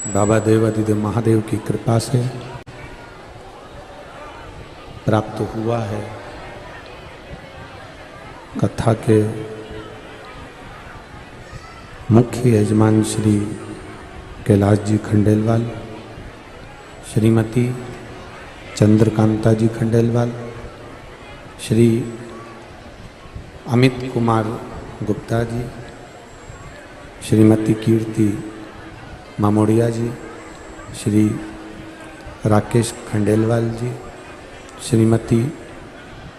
बाबा देवादिदेव महादेव की कृपा से प्राप्त हुआ है। कथा के मुख्य यजमान श्री कैलाश जी खंडेलवाल, श्रीमती चंद्रकांता जी खंडेलवाल, श्री अमित कुमार गुप्ता जी, श्रीमती कीर्ति मामोड़िया जी, श्री राकेश खंडेलवाल जी, श्रीमती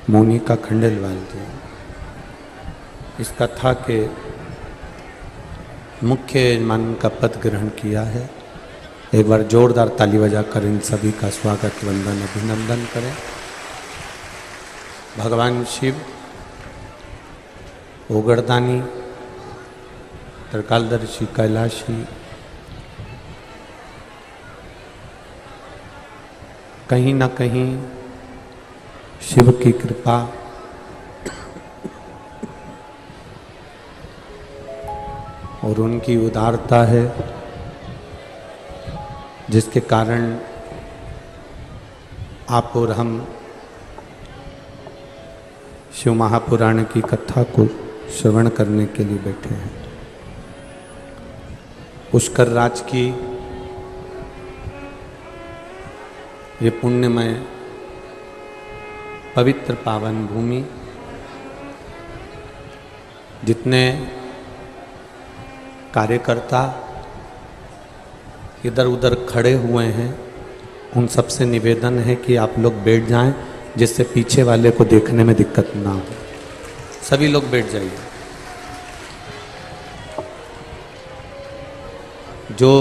मोनिका खंडेलवाल जी इस कथा के मुख्य यजमान का पद ग्रहण किया है। एक बार जोरदार ताली बजाकर इन सभी का स्वागत वंदन अभिनंदन करें। भगवान शिव, ओगरदानी, त्रिकालदर्शी कैलाशी, कहीं ना कहीं शिव की कृपा और उनकी उदारता है, जिसके कारण आप और हम शिव महापुराण की कथा को श्रवण करने के लिए बैठे हैं। पुष्कर राज की ये पुण्यमय पवित्र पावन भूमि, जितने कार्यकर्ता इधर उधर खड़े हुए हैं, उन सबसे निवेदन है कि आप लोग बैठ जाएं, जिससे पीछे वाले को देखने में दिक्कत ना हो। सभी लोग बैठ जाइए। जो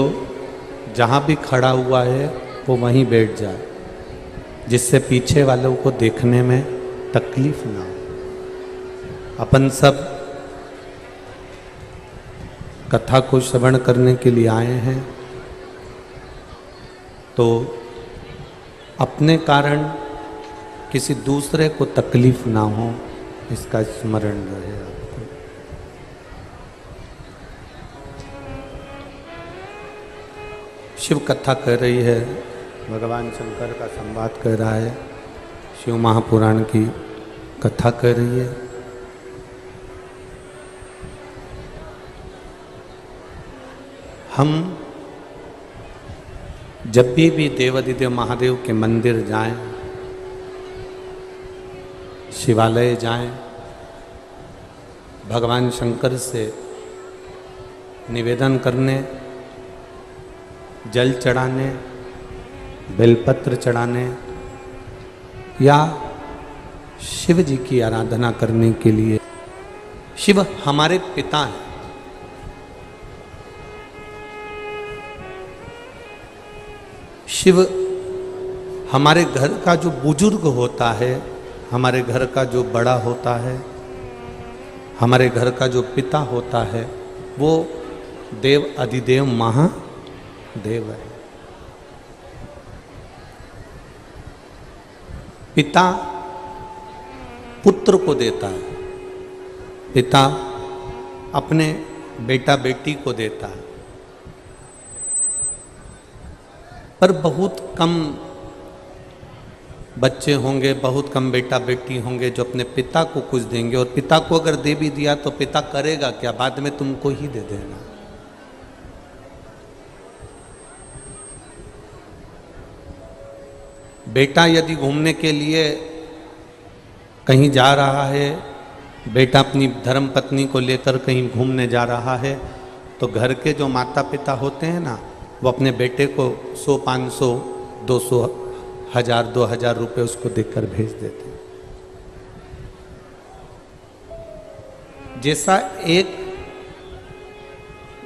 जहाँ भी खड़ा हुआ है वो वहीं बैठ जाए, जिससे पीछे वालों को देखने में तकलीफ ना हो। अपन सब कथा को श्रवण करने के लिए आए हैं, तो अपने कारण किसी दूसरे को तकलीफ ना हो, इसका स्मरण रहे आपको। शिव कथा कर रही है, भगवान शंकर का संवाद कर रहा है, शिव महापुराण की कथा कर रही है। हम जब भी देवादिदेव महादेव के मंदिर जाएं, शिवालय जाएं, भगवान शंकर से निवेदन करने, जल चढ़ाने, बेलपत्र चढ़ाने या शिव जी की आराधना करने के लिए। शिव हमारे पिता हैं। शिव हमारे घर का जो बुजुर्ग होता है, हमारे घर का जो बड़ा होता है, हमारे घर का जो पिता होता है, वो देव अधिदेव महादेव है। पिता पुत्र को देता है, पिता अपने बेटा बेटी को देता है, पर बहुत कम बच्चे होंगे, बहुत कम बेटा बेटी होंगे जो अपने पिता को कुछ देंगे। और पिता को अगर दे भी दिया तो पिता करेगा क्या? बाद में तुमको ही दे देना। बेटा यदि घूमने के लिए कहीं जा रहा है, बेटा अपनी धर्म पत्नी को लेकर कहीं घूमने जा रहा है, तो घर के जो माता पिता होते हैं ना, वो अपने बेटे को 100, 500, 200, 1000, 2000 रुपये उसको देकर भेज देते हैं। जैसा एक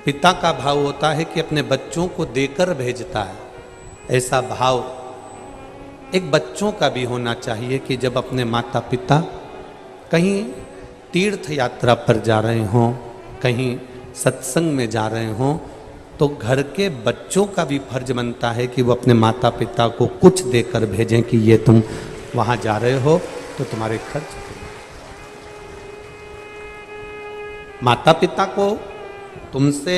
पिता का भाव होता है कि अपने बच्चों को देकर भेजता है, ऐसा भाव एक बच्चों का भी होना चाहिए कि जब अपने माता पिता कहीं तीर्थ यात्रा पर जा रहे हों, कहीं सत्संग में जा रहे हों, तो घर के बच्चों का भी फर्ज बनता है कि वो अपने माता पिता को कुछ देकर भेजें कि ये तुम वहाँ जा रहे हो तो तुम्हारे खर्च। माता पिता को तुमसे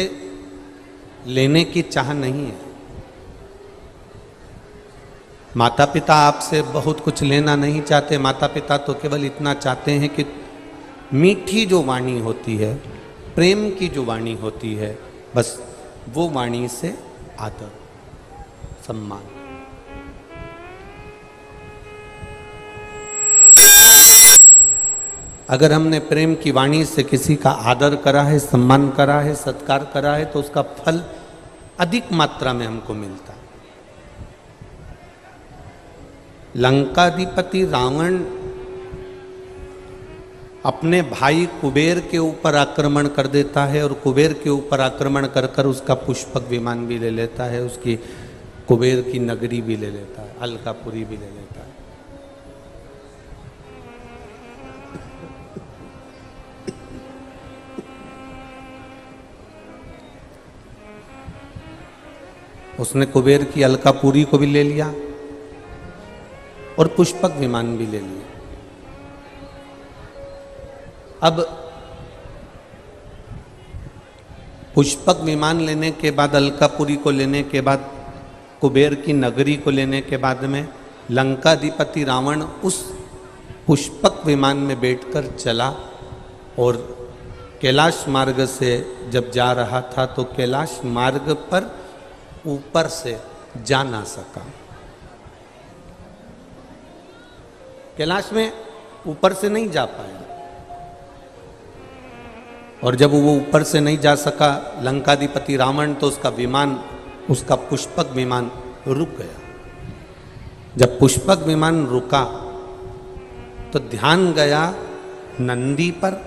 लेने की चाह नहीं है, माता पिता आपसे बहुत कुछ लेना नहीं चाहते। माता पिता तो केवल इतना चाहते हैं कि मीठी जो वाणी होती है, प्रेम की जो वाणी होती है, बस वो वाणी से आदर सम्मान। अगर हमने प्रेम की वाणी से किसी का आदर करा है, सम्मान करा है, सत्कार करा है, तो उसका फल अधिक मात्रा में हमको मिलता है। लंकाधिपति रावण अपने भाई कुबेर के ऊपर आक्रमण कर देता है और कुबेर के ऊपर आक्रमण कर कर उसका पुष्पक विमान भी ले लेता है, उसकी कुबेर की नगरी भी ले लेता है, अलकापुरी भी ले लेता है। उसने कुबेर की अलकापुरी को भी ले लिया और पुष्पक विमान भी ले लिया। अब पुष्पक विमान लेने के बाद, अलकापुरी को लेने के बाद, कुबेर की नगरी को लेने के बाद में लंकाधिपति रावण उस पुष्पक विमान में बैठकर चला और कैलाश मार्ग से जब जा रहा था तो कैलाश मार्ग पर ऊपर से जा ना सका। कैलाश में ऊपर से नहीं जा पाया और जब वो ऊपर से नहीं जा सका लंकाधिपति रावण, तो उसका विमान, उसका पुष्पक विमान रुक गया। जब पुष्पक विमान रुका तो ध्यान गया नंदी पर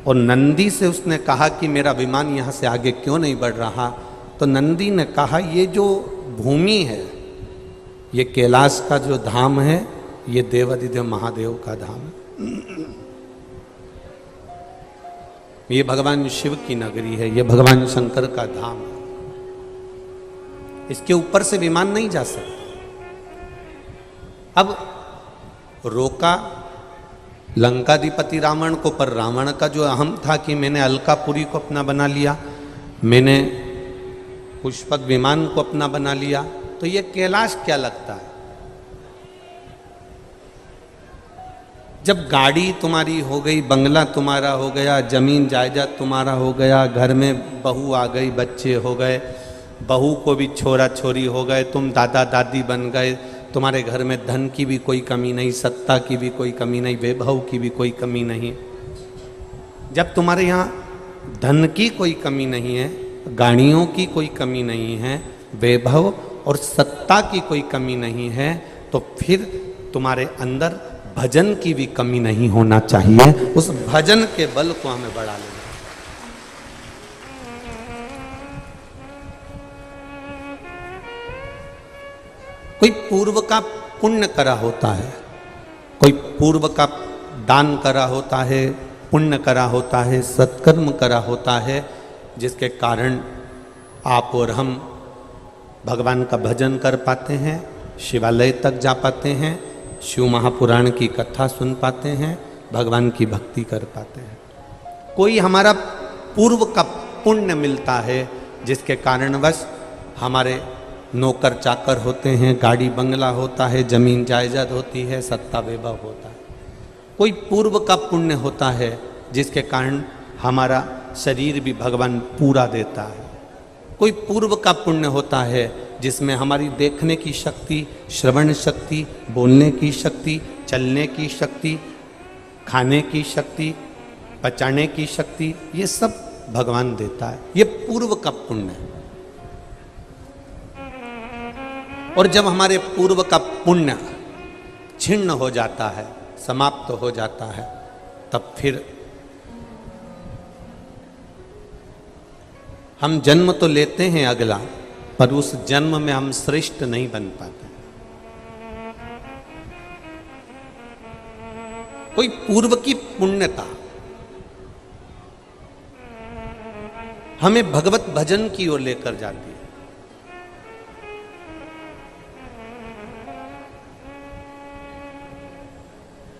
और नंदी से उसने कहा कि मेरा विमान यहाँ से आगे क्यों नहीं बढ़ रहा। तो नंदी ने कहा ये जो भूमि है, ये कैलाश का जो धाम है, ये देवाधिदेव महादेव का धाम है, ये भगवान शिव की नगरी है, ये भगवान शंकर का धाम है, इसके ऊपर से विमान नहीं जा सकता। अब रोका लंकाधिपति रावण को, पर रावण का जो अहम था कि मैंने अलकापुरी को अपना बना लिया, मैंने पुष्पक विमान को अपना बना लिया, तो ये कैलाश क्या लगता है। जब गाड़ी तुम्हारी हो गई, बंगला तुम्हारा हो गया, जमीन जायदाद तुम्हारा हो गया, घर में बहू आ गई, बच्चे हो गए, बहू को भी छोरा छोरी हो गए, तुम दादा दादी बन गए, तुम्हारे घर में धन की भी कोई कमी नहीं, सत्ता की भी कोई कमी नहीं, वैभव की भी कोई कमी नहीं। जब तुम्हारे यहाँ धन की कोई कमी नहीं है, गाड़ियों की कोई कमी नहीं है, वैभव और सत्ता की कोई कमी नहीं है, तो फिर तुम्हारे अंदर भजन की भी कमी नहीं होना चाहिए। उस भजन के बल को हमें बढ़ा लेना। कोई पूर्व का पुण्य करा होता है, कोई पूर्व का दान करा होता है, पुण्य करा होता है, सत्कर्म करा होता है, जिसके कारण आप और हम भगवान का भजन कर पाते हैं, शिवालय तक जा पाते हैं, शिव महापुराण की कथा सुन पाते हैं, भगवान की भक्ति कर पाते हैं। कोई हमारा पूर्व का पुण्य मिलता है जिसके कारणवश हमारे नौकर चाकर होते हैं, गाड़ी बंगला होता है, जमीन जायदाद होती है, सत्ता वैभव होता है। कोई पूर्व का पुण्य होता है जिसके कारण हमारा शरीर भी भगवान पूरा देता है। कोई पूर्व का पुण्य होता है जिसमें हमारी देखने की शक्ति, श्रवण शक्ति, बोलने की शक्ति, चलने की शक्ति, खाने की शक्ति, पचाने की शक्ति, ये सब भगवान देता है। ये पूर्व का पुण्य है। और जब हमारे पूर्व का पुण्य छिन्न हो जाता है, समाप्त हो जाता है, तब फिर हम जन्म तो लेते हैं अगला, पर उस जन्म में हम श्रेष्ठ नहीं बन पाते। कोई पूर्व की पुण्यता हमें भगवत भजन की ओर लेकर जाती है।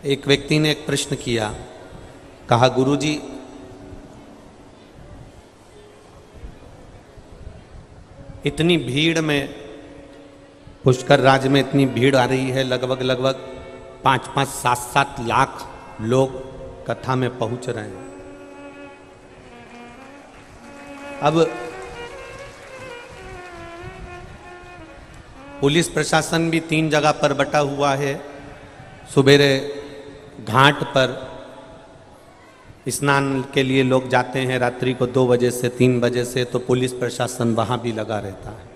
एक व्यक्ति ने एक प्रश्न किया, कहा गुरुजी इतनी भीड़ में पुष्कर राज में इतनी भीड़ आ रही है, लगभग 5-5, 7-7 लाख लोग कथा में पहुंच रहे हैं। अब पुलिस प्रशासन भी 3 जगह पर बटा हुआ है। सुबेरे घाट पर स्नान के लिए लोग जाते हैं, रात्रि को 2 बजे से 3 बजे से, तो पुलिस प्रशासन वहाँ भी लगा रहता है।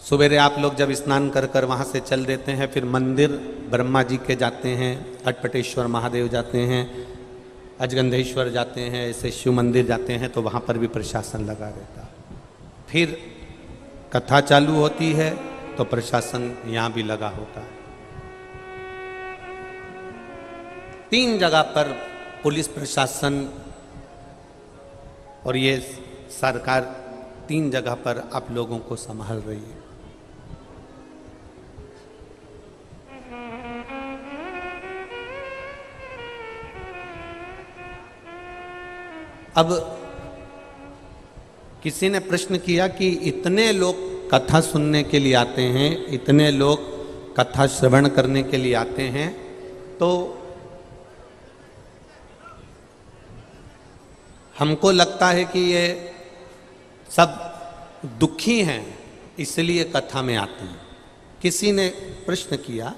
सुबेरे आप लोग जब स्नान कर कर वहाँ से चल देते हैं, फिर मंदिर ब्रह्मा जी के जाते हैं, अटपटेश्वर महादेव जाते हैं, अजगंधेश्वर जाते हैं, ऐसे शिव मंदिर जाते हैं, तो वहाँ पर भी प्रशासन लगा रहता है। फिर कथा चालू होती है तो प्रशासन यहाँ भी लगा होता है। 3 जगह पर पुलिस प्रशासन और ये सरकार 3 जगह पर आप लोगों को संभाल रही है। अब किसी ने प्रश्न किया कि इतने लोग कथा सुनने के लिए आते हैं, इतने लोग कथा श्रवण करने के लिए आते हैं, तो हमको लगता है कि ये सब दुखी हैं इसलिए कथा में आते हैं। किसी ने प्रश्न किया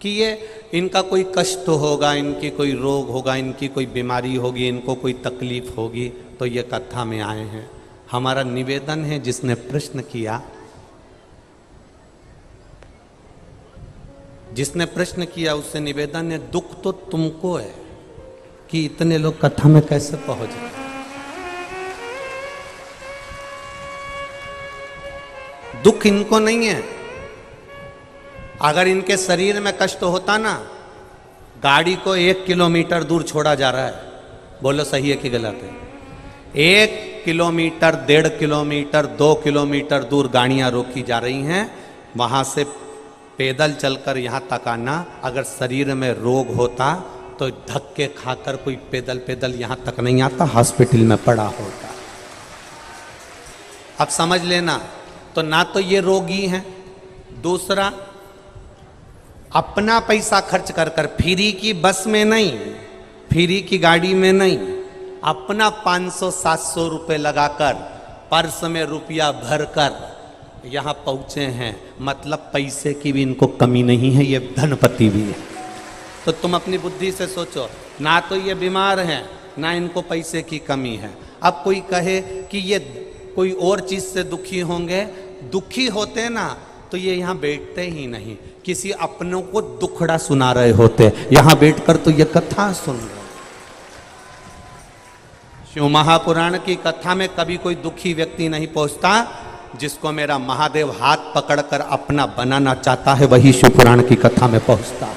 कि ये इनका कोई कष्ट होगा, इनकी कोई रोग होगा, इनकी कोई बीमारी होगी, इनको कोई तकलीफ होगी, तो ये कथा में आए हैं। हमारा निवेदन है, जिसने प्रश्न किया, उससे निवेदन है, दुख तो तुमको है कि इतने लोग कथा में कैसे पहुंच गए। दुख इनको नहीं है। अगर इनके शरीर में कष्ट होता ना, गाड़ी को 1 किलोमीटर दूर छोड़ा जा रहा है, बोलो सही है कि गलत है? 1 किलोमीटर, 1.5 किलोमीटर, 2 किलोमीटर दूर गाड़ियां रोकी जा रही हैं। वहां से पैदल चलकर यहां तक आना, अगर शरीर में रोग होता तो धक्के खाकर कोई पैदल यहां तक नहीं आता, हॉस्पिटल में पड़ा होता। अब समझ लेना, तो ना तो ये रोगी हैं, दूसरा अपना पैसा खर्च कर कर, फ्री की बस में नहीं, फ्री की गाड़ी में नहीं, अपना 500-700 रुपये लगाकर, पर्स में रुपया भरकर यहाँ पहुँचे हैं। मतलब पैसे की भी इनको कमी नहीं है, ये धनपति भी है। तो तुम अपनी बुद्धि से सोचो, ना तो ये बीमार हैं, ना इनको पैसे की कमी है। अब कोई कहे कि ये कोई और चीज़ से दुखी होंगे, दुखी होते ना तो ये यहाँ बैठते ही नहीं, किसी अपनों को दुखड़ा सुना रहे होते, यहाँ बैठकर तो ये कथा सुन रहे। शिव महापुराण की कथा में कभी कोई दुखी व्यक्ति नहीं पहुंचता। जिसको मेरा महादेव हाथ पकड़कर अपना बनाना चाहता है, वही शिव पुराण की कथा में पहुंचता है।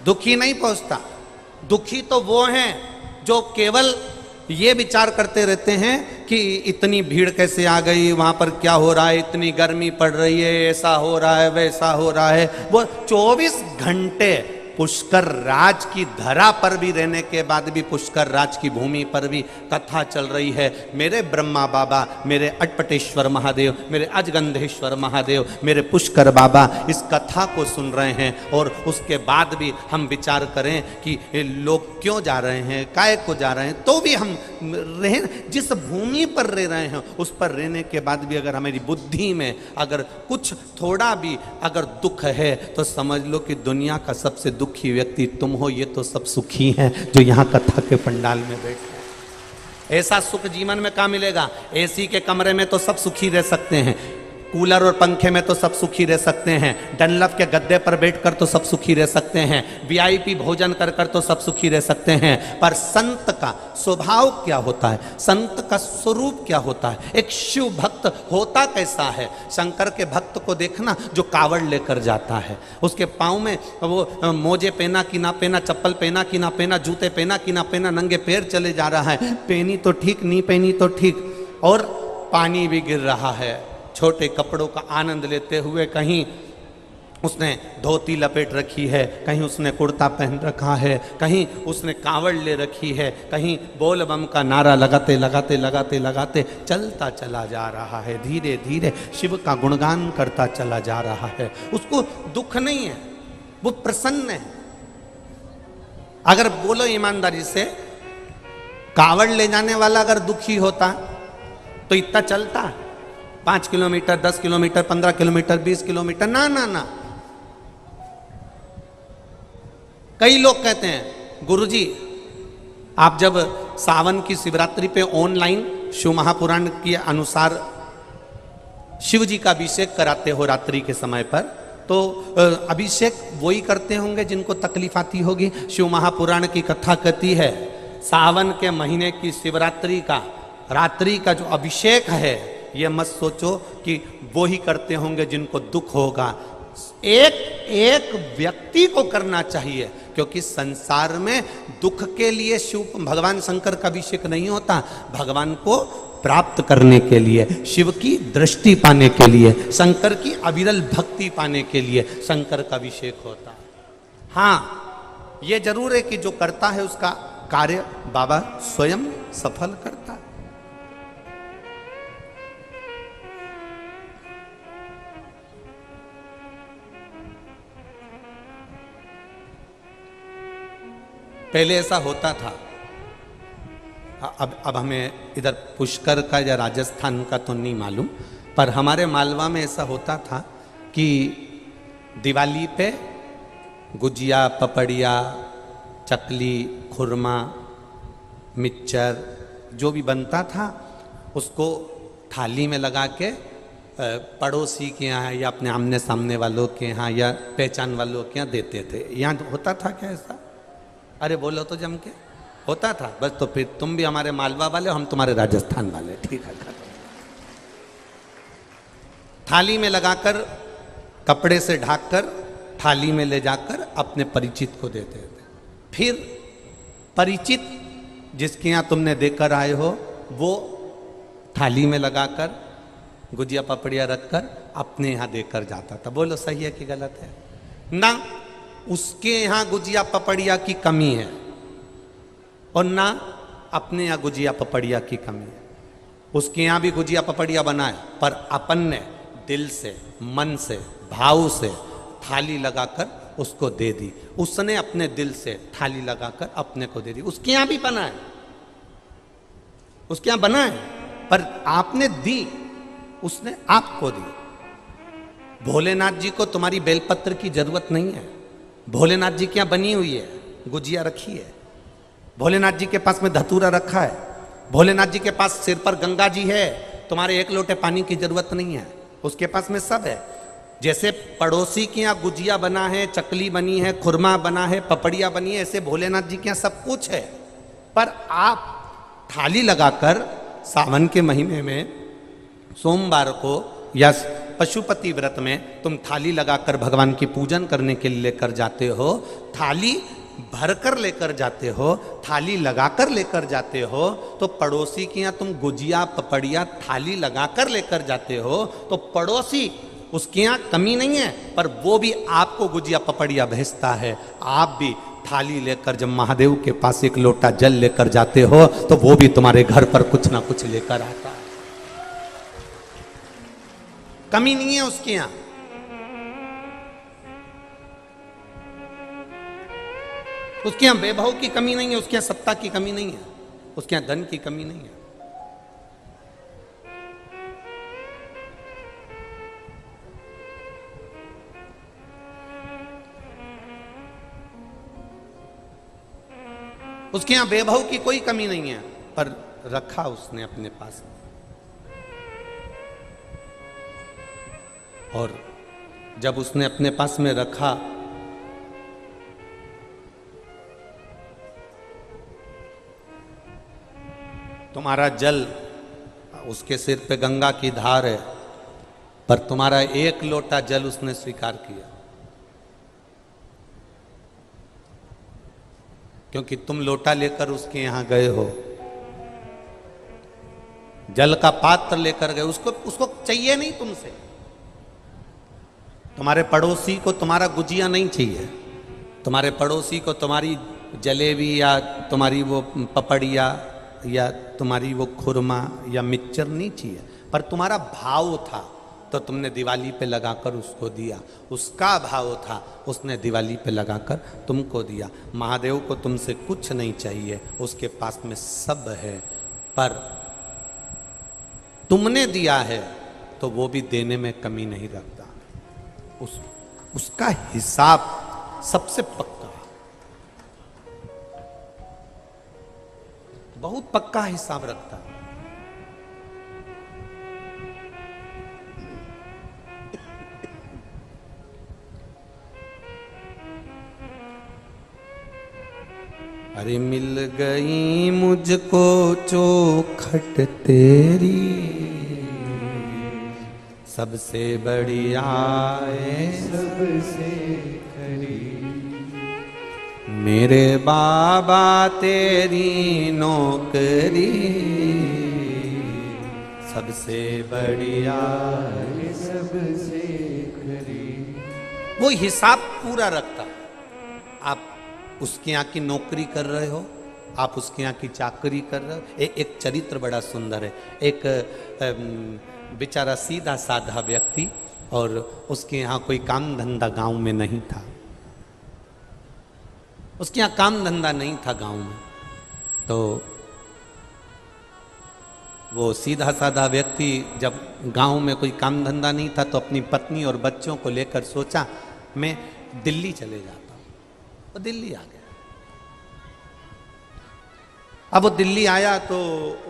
दुखी नहीं पहुंचता। दुखी तो वो हैं जो केवल ये विचार करते रहते हैं कि इतनी भीड़ कैसे आ गई, वहां पर क्या हो रहा है, इतनी गर्मी पड़ रही है, ऐसा हो रहा है, वैसा हो रहा है। वो 24 घंटे पुष्कर राज की धरा पर भी रहने के बाद भी, पुष्कर राज की भूमि पर भी कथा चल रही है। मेरे ब्रह्मा बाबा, मेरे अटपटेश्वर महादेव, मेरे अजगंधेश्वर महादेव, मेरे पुष्कर बाबा इस कथा को सुन रहे हैं। और उसके बाद भी हम विचार करें कि लोग क्यों जा रहे हैं, काय को जा रहे हैं, तो भी हम जिस भूमि पर रह रहे हैं उस पर रहने के बाद भी अगर हमारी बुद्धि में अगर कुछ थोड़ा भी अगर दुख है, तो समझ लो कि दुनिया का सबसे दुखी व्यक्ति तुम हो। ये तो सब सुखी हैं जो यहाँ कथा के पंडाल में बैठे। ऐसा सुख जीवन में कहाँ मिलेगा? एसी के कमरे में तो सब सुखी रह सकते हैं, कूलर और पंखे में तो सब सुखी रह सकते हैं, डनलप के गद्दे पर बैठकर तो सब सुखी रह सकते हैं, वीआईपी भोजन कर कर तो सब सुखी रह सकते हैं। पर संत का स्वभाव क्या होता है, संत का स्वरूप क्या होता है, एक शिव भक्त होता कैसा है? शंकर के भक्त को देखना जो कावड़ लेकर जाता है, उसके पाँव में वो मोजे पहना कि ना पहना, चप्पल पहना कि ना पहना, जूते पहना कि ना पहना, नंगे पैर चले जा रहा है। पहनी तो ठीक, नहीं पहनी तो ठीक, और पानी भी गिर रहा है। छोटे कपड़ों का आनंद लेते हुए कहीं उसने धोती लपेट रखी है, कहीं उसने कुर्ता पहन रखा है, कहीं उसने कांवड़ ले रखी है, कहीं बोल बम का नारा लगाते लगाते लगाते लगाते चलता चला जा रहा है, धीरे धीरे शिव का गुणगान करता चला जा रहा है। उसको दुख नहीं है, वो प्रसन्न है। अगर बोलो ईमानदारी से, कांवड़ ले जाने वाला अगर दुखी होता तो इतना चलता? 5 किलोमीटर, 10 किलोमीटर, 15 किलोमीटर, 20 किलोमीटर? ना ना ना। कई लोग कहते हैं गुरुजी आप जब सावन की शिवरात्रि पे ऑनलाइन शिव महापुराण के अनुसार शिव जी का अभिषेक कराते हो रात्रि के समय पर, तो अभिषेक वही करते होंगे जिनको तकलीफ आती होगी। शिव महापुराण की कथा कहती है सावन के महीने की शिवरात्रि का रात्रि का जो अभिषेक है, ये मत सोचो कि वो ही करते होंगे जिनको दुख होगा। एक एक व्यक्ति को करना चाहिए, क्योंकि संसार में दुख के लिए शिव भगवान शंकर का अभिषेक नहीं होता, भगवान को प्राप्त करने के लिए, शिव की दृष्टि पाने के लिए, शंकर की अविरल भक्ति पाने के लिए शंकर का अभिषेक होता है। हाँ, ये जरूर है कि जो करता है उसका कार्य बाबा स्वयं सफल करता है। पहले ऐसा होता था, अब हमें इधर पुष्कर का या राजस्थान का तो नहीं मालूम, पर हमारे मालवा में ऐसा होता था कि दिवाली पे गुजिया, पपड़िया, चकली, खुरमा, मिक्सचर जो भी बनता था उसको थाली में लगा के पड़ोसी के यहाँ या अपने आमने सामने वालों के यहाँ या पहचान वालों के यहाँ देते थे। यहाँ होता था क्या ऐसा? अरे बोलो तो जम के। होता था? बस तो फिर तुम भी हमारे मालवा वाले, हम तुम्हारे राजस्थान वाले। ठीक है। थाली में लगाकर, कपड़े से ढककर थाली में ले जाकर अपने परिचित को देते थे। फिर परिचित जिसके यहाँ तुमने देकर आए हो वो थाली में लगाकर गुजिया पपड़िया रखकर अपने यहाँ देकर जाता था। बोलो सही है कि गलत है? ना उसके यहाँ गुजिया पपड़िया की कमी है और ना अपने यहाँ गुजिया पपड़िया की कमी है। उसके यहाँ भी गुजिया पपड़िया बनाए, पर अपन ने दिल से, मन से, भाव से थाली लगाकर उसको दे दी। उसने अपने दिल से थाली लगाकर अपने को दे दी। उसके यहाँ भी बनाए, उसके यहाँ बनाए, पर आपने दी, उसने आपको दी। भोलेनाथ जी को तुम्हारी बेलपत्र की जरूरत नहीं है। भोलेनाथ जी के यहाँ बनी हुई है, गुजिया रखी है। भोलेनाथ जी के पास में धतूरा रखा है। भोलेनाथ जी के पास सिर पर गंगा जी है। तुम्हारे एक लोटे पानी की जरूरत नहीं है, उसके पास में सब है। जैसे पड़ोसी के यहाँ गुजिया बना है, चकली बनी है, खुरमा बना है, पपड़िया बनी है, ऐसे भोलेनाथ जी के यहाँ सब कुछ है। पर आप थाली लगाकर सावन के महीने में सोमवार को या पशुपति व्रत में तुम थाली लगाकर भगवान की पूजन करने के लिए लेकर जाते हो, थाली भरकर लेकर जाते हो, थाली लगाकर लेकर जाते हो, तो पड़ोसी के यहाँ तुम गुजिया पपड़िया थाली लगाकर लेकर जाते हो, तो पड़ोसी उसके यहाँ कमी नहीं है, पर वो भी आपको गुजिया पपड़िया भेजता है। आप भी थाली लेकर जब महादेव के पास एक लोटा जल लेकर जाते हो तो वो भी तुम्हारे घर पर कुछ ना कुछ लेकर आता है। कमी नहीं है उसके यहाँ। उसके यहाँ वैभव की कमी नहीं है, उसके यहाँ सत्ता की कमी नहीं है, उसके यहाँ धन की कमी नहीं है। उसके यहाँ वैभव की कोई कमी नहीं है, पर रखा उसने अपने पास। और जब उसने अपने पास में रखा, तुम्हारा जल, उसके सिर पे गंगा की धार है, पर तुम्हारा एक लोटा जल उसने स्वीकार किया, क्योंकि तुम लोटा लेकर उसके यहां गए हो, जल का पात्र लेकर गए। उसको चाहिए नहीं तुमसे, तुम्हारे पड़ोसी को तुम्हारा गुजिया नहीं चाहिए, तुम्हारे पड़ोसी को तुम्हारी जलेबी या तुम्हारी वो पपड़िया या तुम्हारी वो खुरमा या मिक्सचर नहीं चाहिए, पर तुम्हारा भाव था तो तुमने दिवाली पे लगाकर उसको दिया, उसका भाव था उसने दिवाली पे लगाकर तुमको दिया। महादेव को तुमसे कुछ नहीं चाहिए, उसके पास में सब है, पर तुमने दिया है तो वो भी देने में कमी नहीं रखता, उसका हिसाब सबसे पक्का, बहुत पक्का हिसाब रखता है। अरे मिल गई मुझको चौखट तेरी, सबसे बढ़िया है सबसे खरी, मेरे बाबा तेरी नौकरी, सबसे बढ़िया है सबसे खरी। वो हिसाब पूरा रखता। आप उसके यहाँ की नौकरी कर रहे हो, आप उसके यहाँ की चाकरी कर रहे हो। एक चरित्र बड़ा सुंदर है। एक बेचारा सीधा साधा व्यक्ति, और उसके यहाँ कोई काम धंधा गांव में नहीं था, उसके यहाँ काम धंधा नहीं था गांव में। तो वो सीधा साधा व्यक्ति जब गांव में कोई काम धंधा नहीं था तो अपनी पत्नी और बच्चों को लेकर सोचा मैं दिल्ली चले जाता हूँ। वो दिल्ली आ गया। अब वो दिल्ली आया तो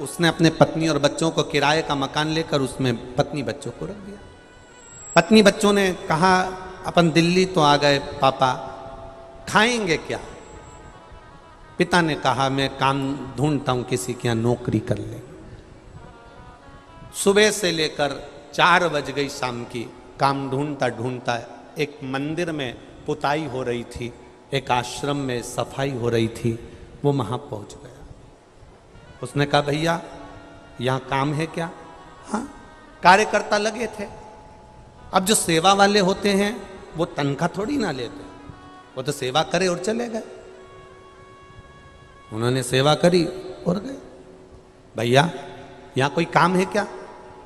उसने अपने पत्नी और बच्चों को किराए का मकान लेकर उसमें पत्नी बच्चों को रख दिया। पत्नी बच्चों ने कहा अपन दिल्ली तो आ गए पापा, खाएंगे क्या? पिता ने कहा मैं काम ढूंढता हूं, किसी के यहाँ नौकरी कर ले। सुबह से लेकर 4 बज गई शाम की, काम ढूंढता ढूंढता एक मंदिर में पुताई हो रही थी, एक आश्रम में सफाई हो रही थी, वो वहां पहुंच गया। उसने कहा भैया यहाँ काम है क्या? हाँ, कार्यकर्ता लगे थे। अब जो सेवा वाले होते हैं वो तनख्वाह थोड़ी ना लेते, वो तो सेवा करे और चले गए। उन्होंने सेवा करी और गए। भैया यहाँ कोई काम है क्या?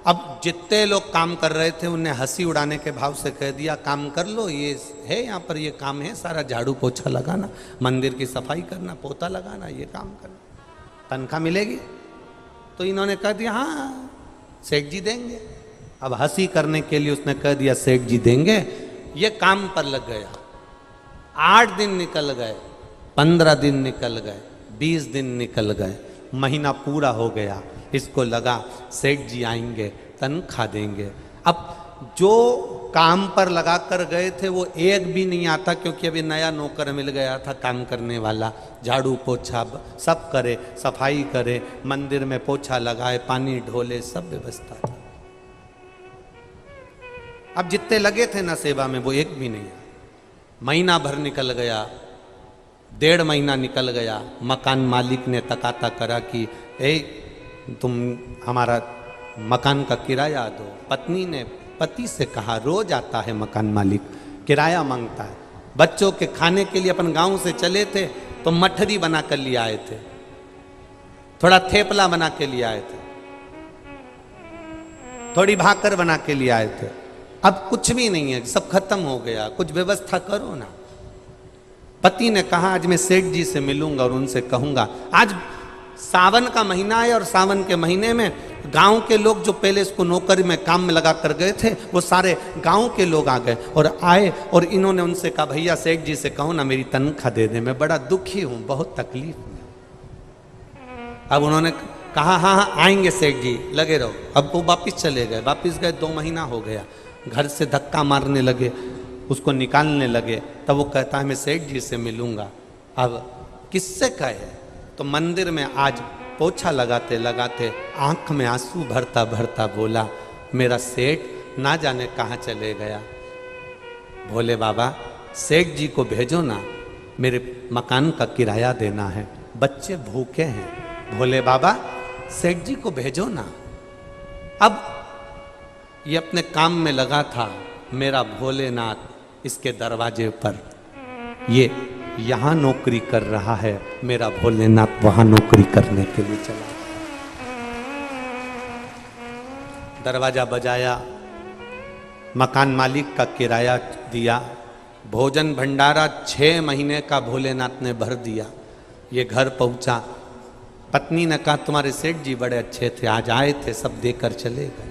अब जितने लोग काम कर रहे थे उन्हें हंसी उड़ाने के भाव से कह दिया काम कर लो, ये है यहाँ पर, ये काम है सारा, झाड़ू पोछा लगाना, मंदिर की सफाई करना, पोता लगाना, ये काम करना, तनख्वाह मिलेगी। तो इन्होंने कह दिया हाँ सेठ जी देंगे। अब हंसी करने के लिए उसने कह दिया सेठ जी देंगे। ये काम पर लग गया। 8 दिन निकल गए, 15 दिन निकल गए, 20 दिन निकल गए, महीना पूरा हो गया। इसको लगा सेठ जी आएंगे तनख्वाह देंगे। अब जो काम पर लगा कर गए थे वो एक भी नहीं आता, क्योंकि अभी नया नौकर मिल गया था काम करने वाला, झाड़ू पोछा सब करे, सफाई करे, मंदिर में पोछा लगाए, पानी ढोले, सब व्यवस्था था। अब जितने लगे थे ना सेवा में वो एक भी नहीं आया। महीना भर निकल गया, 1.5 महीना निकल गया। मकान मालिक ने तकाता करा कि तुम हमारा मकान का किराया दो। पत्नी ने पति से कहा, रोज आता है मकान मालिक, किराया मांगता है। बच्चों के खाने के लिए अपन गांव से चले थे तो मठरी बना कर लिए आए थे, थोड़ा थेपला बना के लिए आए थे, थोड़ी भाकर बना के लिए आए थे। अब कुछ भी नहीं है, सब खत्म हो गया, कुछ व्यवस्था करो ना। पति ने कहा आज मैं सेठ जी से मिलूंगा और उनसे कहूंगा। आज सावन का महीना है और सावन के महीने में गांव के लोग जो पहले इसको नौकरी में काम में लगा कर गए थे वो सारे गांव के लोग आ गए और आए, और इन्होंने उनसे कहा भैया सेठ जी से कहो ना मेरी तनख्वाह दे दे, मैं बड़ा दुखी हूं, बहुत तकलीफ में। अब उन्होंने कहा हाँ हाँ आएंगे सेठ जी, लगे रहो। अब वो वापिस चले गए। वापिस गए, 2 महीना हो गया। घर से धक्का मारने लगे, उसको निकालने लगे। तब वो कहता है मैं सेठ जी से मिलूंगा। अब किससे कहे? तो मंदिर में आज पोछा लगाते लगाते आंख में आंसू भरता भरता बोला मेरा सेठ ना जाने कहाँ चले गया। भोले बाबा सेठ जी को भेजो ना, मेरे मकान का किराया देना है, बच्चे भूखे हैं। भोले बाबा सेठ जी को भेजो ना। अब ये अपने काम में लगा था, मेरा भोलेनाथ इसके दरवाजे पर ये यहाँ नौकरी कर रहा है, मेरा भोलेनाथ वहाँ नौकरी करने के लिए चला। दरवाजा बजाया, मकान मालिक का किराया दिया, भोजन भंडारा 6 महीने का भोलेनाथ ने भर दिया। ये घर पहुंचा, पत्नी ने कहा तुम्हारे सेठ जी बड़े अच्छे थे, आज आए थे, सब देकर चले गए।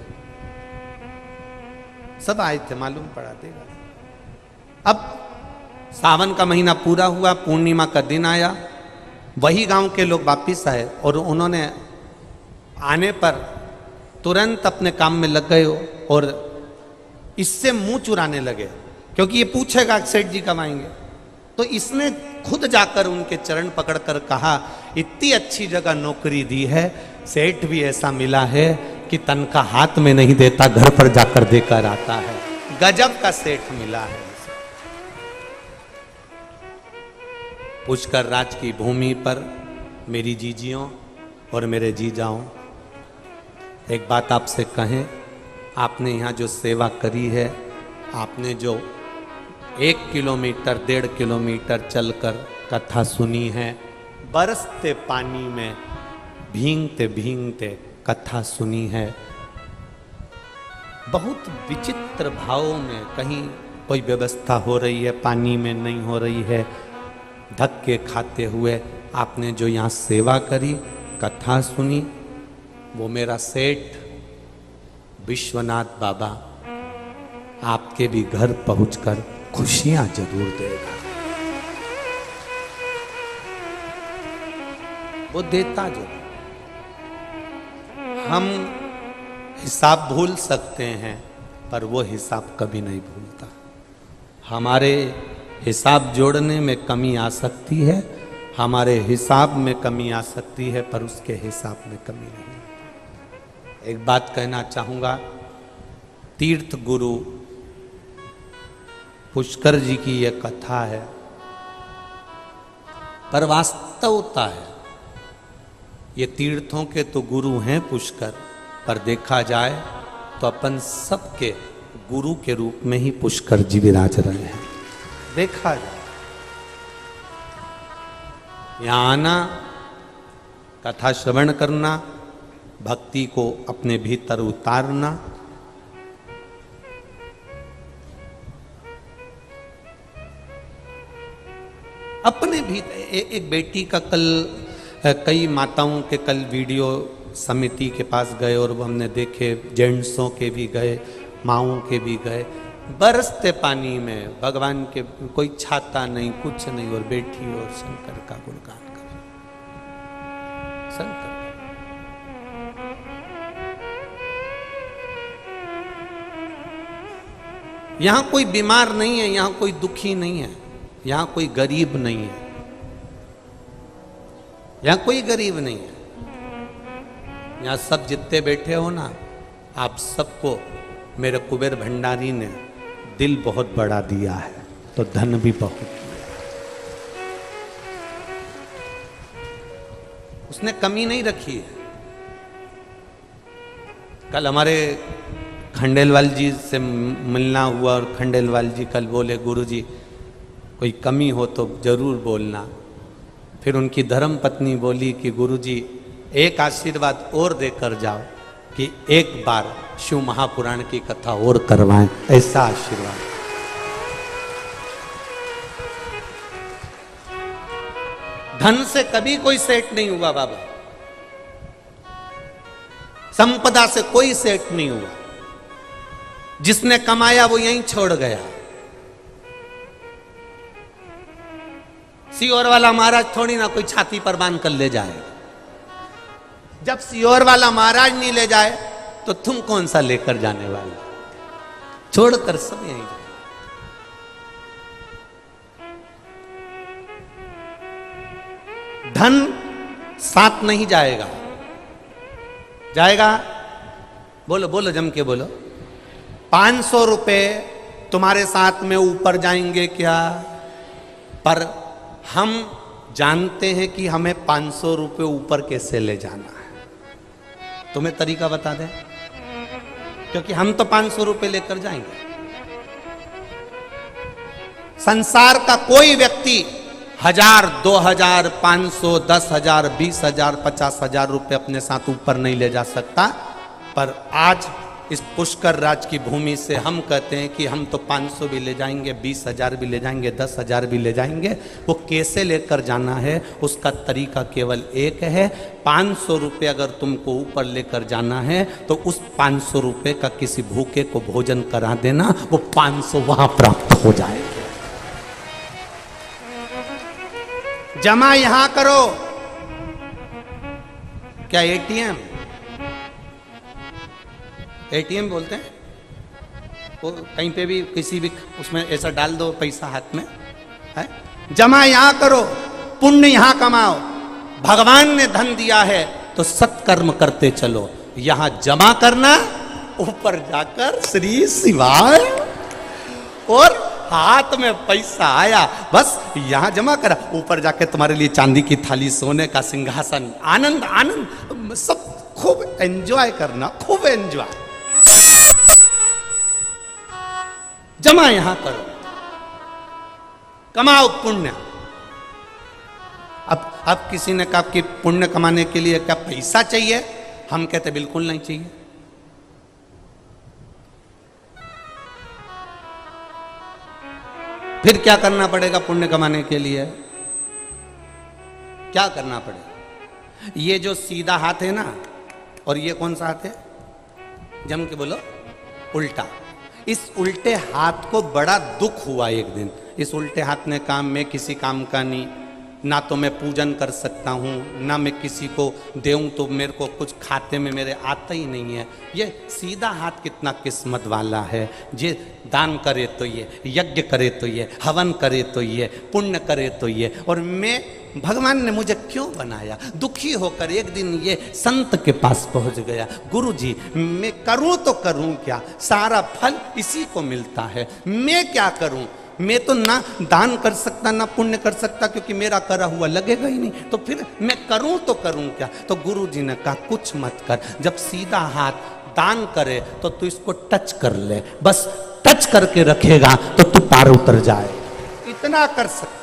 सब आए थे, मालूम पड़ा देगा। अब सावन का महीना पूरा हुआ, पूर्णिमा का दिन आया, वही गांव के लोग वापिस आए और उन्होंने आने पर तुरंत अपने काम में लग गए और इससे मुंह चुराने लगे, क्योंकि ये पूछेगा सेठ जी कब आएंगे। तो इसने खुद जाकर उनके चरण पकड़कर कहा, इतनी अच्छी जगह नौकरी दी है, सेठ भी ऐसा मिला है कि तनख्वाह हाथ में नहीं देता, घर पर जाकर देकर आता है। गजब का सेठ मिला है। पुष्कर राज की भूमि पर मेरी जीजियों और मेरे जीजाओं, एक बात आपसे कहें, आपने यहाँ जो सेवा करी है, आपने जो 1 किलोमीटर 1.5 किलोमीटर चलकर कथा सुनी है, बरसते पानी में भींगते भींगते कथा सुनी है, बहुत विचित्र भावों में, कहीं कोई व्यवस्था हो रही है, पानी में नहीं हो रही है, धक्के खाते हुए आपने जो यहाँ सेवा करी, कथा सुनी, वो मेरा सेठ विश्वनाथ बाबा आपके भी घर पहुंचकर खुशियां जरूर देगा। वो देता जो, हम हिसाब भूल सकते हैं पर वो हिसाब कभी नहीं भूलता। हमारे हिसाब जोड़ने में कमी आ सकती है, हमारे हिसाब में कमी आ सकती है, पर उसके हिसाब में कमी नहीं। एक बात कहना चाहूँगा, तीर्थ गुरु पुष्कर जी की ये कथा है, पर वास्तवता है, ये तीर्थों के तो गुरु हैं पुष्कर, पर देखा जाए तो अपन सबके गुरु के रूप में ही पुष्कर जी विराज रहे हैं। देखा जाए, यहाँ आना, कथा श्रवण करना, भक्ति को अपने भीतर उतारना, अपने भीतर। एक बेटी का कल, कई माताओं के कल वीडियो समिति के पास गए और वो हमने देखे, जेंट्सों के भी गए, माओं के भी गए, बरसते पानी में भगवान के, कोई छाता नहीं, कुछ नहीं, और बैठी और शंकर का गुणगान करे। शंकर यहाँ कोई बीमार नहीं है, यहाँ कोई दुखी नहीं है, यहाँ कोई गरीब नहीं है, यहाँ कोई गरीब नहीं है। यहाँ सब जितने बैठे हो ना, आप सबको मेरे कुबेर भंडारी ने दिल बहुत बड़ा दिया है, तो धन भी बहुत दिया। उसने कमी नहीं रखी है। कल हमारे खंडेलवाल जी से मिलना हुआ और खंडेलवाल जी कल बोले, गुरुजी कोई कमी हो तो जरूर बोलना। फिर उनकी धर्म पत्नी बोली कि गुरुजी एक आशीर्वाद और देकर जाओ कि एक बार शिव महापुराण की कथा और करवाएं, ऐसा आशीर्वाद। धन से कभी कोई सेठ नहीं हुआ बाबा, संपदा से कोई सेठ नहीं हुआ। जिसने कमाया वो यहीं छोड़ गया। सियोर वाला महाराज थोड़ी ना कोई छाती पर बांध कर ले जाए। जब सियोर वाला महाराज नहीं ले जाए तो तुम कौन सा लेकर जाने वाले? छोड़कर सब यहीं जाए। धन साथ नहीं जाएगा। जाएगा? बोलो बोलो, जम के बोलो। 500 रुपए तुम्हारे साथ में ऊपर जाएंगे क्या? पर हम जानते हैं कि हमें 500 रुपए ऊपर कैसे ले जाना है। तुम्हें तरीका बता दें, क्योंकि हम तो 500 रुपए लेकर जाएंगे। संसार का कोई व्यक्ति 1000, 2000, 500, 10,000, 20,000, 50,000 रुपए अपने साथ ऊपर नहीं ले जा सकता। पर आज इस पुष्कर राज की भूमि से हम कहते हैं कि हम तो 500 भी ले जाएंगे, 20,000 भी ले जाएंगे, 10,000 भी ले जाएंगे। वो कैसे लेकर जाना है उसका तरीका केवल एक है। 500 रुपये अगर तुमको ऊपर लेकर जाना है तो उस 500 रुपये का किसी भूखे को भोजन करा देना, वो 500 वहां प्राप्त हो जाएंगे। जमा यहां करो। क्या एटीएम बोलते हैं? वो कहीं पे भी किसी भी उसमें ऐसा डाल दो पैसा हाथ में है। जमा यहां करो, पुण्य यहां कमाओ। भगवान ने धन दिया है तो सत्कर्म करते चलो। यहां जमा करना, ऊपर जाकर श्री शिवाय, और हाथ में पैसा आया बस यहां जमा करा, ऊपर जाके तुम्हारे लिए चांदी की थाली, सोने का सिंहासन, आनंद आनंद, सब खूब एंजॉय करना, खूब एंजॉय। जमा यहां करो, कमाओ पुण्य। अब किसी ने कहा कि पुण्य कमाने के लिए क्या पैसा चाहिए? हम कहते बिल्कुल नहीं चाहिए। फिर क्या करना पड़ेगा पुण्य कमाने के लिए? क्या करना पड़ेगा? ये जो सीधा हाथ है ना, और ये कौन सा हाथ है? जम के बोलो, उल्टा। इस उल्टे हाथ को बड़ा दुख हुआ एक दिन। इस उल्टे हाथ ने काम में किसी काम का नहीं, ना तो मैं पूजन कर सकता हूँ, ना मैं किसी को देऊँ तो मेरे को कुछ खाते में मेरे आता ही नहीं है। ये सीधा हाथ कितना किस्मत वाला है। ये दान करे तो ये, यज्ञ करे तो ये, हवन करे तो ये, पुण्य करे तो ये। और मैं, भगवान ने मुझे क्यों बनाया? दुखी होकर एक दिन ये संत के पास पहुंच गया। गुरु जी मैं करूं तो करूं क्या? सारा फल इसी को मिलता है, मैं क्या करूं? मैं तो ना दान कर सकता ना पुण्य कर सकता, क्योंकि मेरा करा हुआ लगेगा ही नहीं। तो फिर मैं करूं तो करूं क्या? तो गुरु जी ने कहा कुछ मत कर। जब सीधा हाथ दान करे तो तू इसको टच कर ले, बस टच करके रखेगा तो तू पार उतर जाए। इतना कर सकते।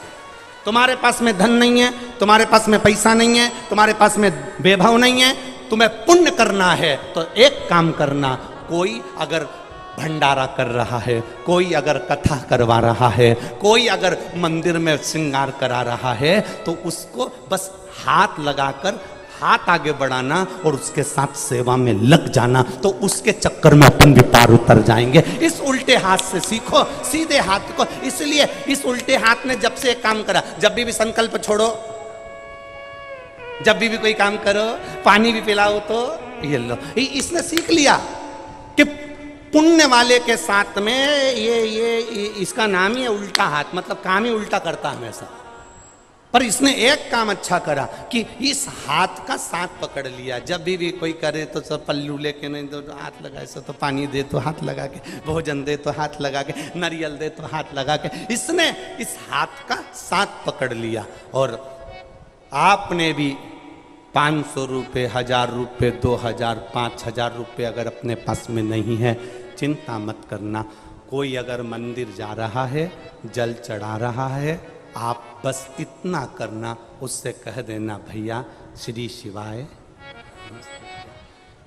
तुम्हारे पास में धन नहीं है, तुम्हारे पास में पैसा नहीं है, तुम्हारे पास में वैभव नहीं है, तुम्हें पुण्य करना है तो एक काम करना। कोई अगर भंडारा कर रहा है, कोई अगर कथा करवा रहा है, कोई अगर मंदिर में श्रृंगार करा रहा है, तो उसको बस हाथ लगाकर हाथ आगे बढ़ाना और उसके साथ सेवा में लग जाना, तो उसके चक्कर में अपन भी पार उतर जाएंगे। इस उल्टे हाथ से सीखो, सीधे हाथ को। इसलिए इस उल्टे हाथ ने जब से एक काम करा, जब भी संकल्प छोड़ो, जब भी कोई काम करो, पानी भी पिलाओ तो ये लो। इसने सीख लिया कि पुण्य वाले के साथ में ये इसका नाम ही है उल्टा हाथ, मतलब काम ही उल्टा करता हमेशा। पर इसने एक काम अच्छा करा कि इस हाथ का साथ पकड़ लिया। जब भी कोई करे तो सब पल्लू लेके नहीं तो हाथ लगा, ऐसा तो पानी दे तो हाथ लगा के, भोजन दे तो हाथ लगा के, नारियल दे तो हाथ लगा के। इसने इस हाथ का साथ पकड़ लिया। और आपने भी 500 रुपये, 1000 रुपये, 2000, 5000 रुपये अगर अपने पास में नहीं है, चिंता मत करना। कोई अगर मंदिर जा रहा है, जल चढ़ा रहा है, आप बस इतना करना, उससे कह देना भैया श्री शिवाय,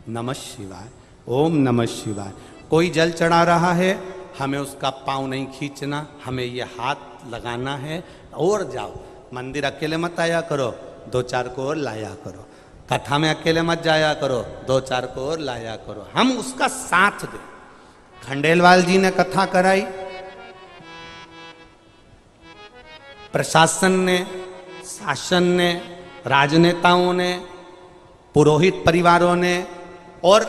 नमः शिवाय, ओम नमः शिवाय। कोई जल चढ़ा रहा है, हमें उसका पाँव नहीं खींचना, हमें ये हाथ लगाना है। और जाओ, मंदिर अकेले मत आया करो, 2-4 को और लाया करो। कथा में अकेले मत जाया करो, 2-4 को और लाया करो। हम उसका साथ दें। खंडेलवाल जी ने कथा कराई, प्रशासन ने, शासन ने, राजनेताओं ने, पुरोहित परिवारों ने और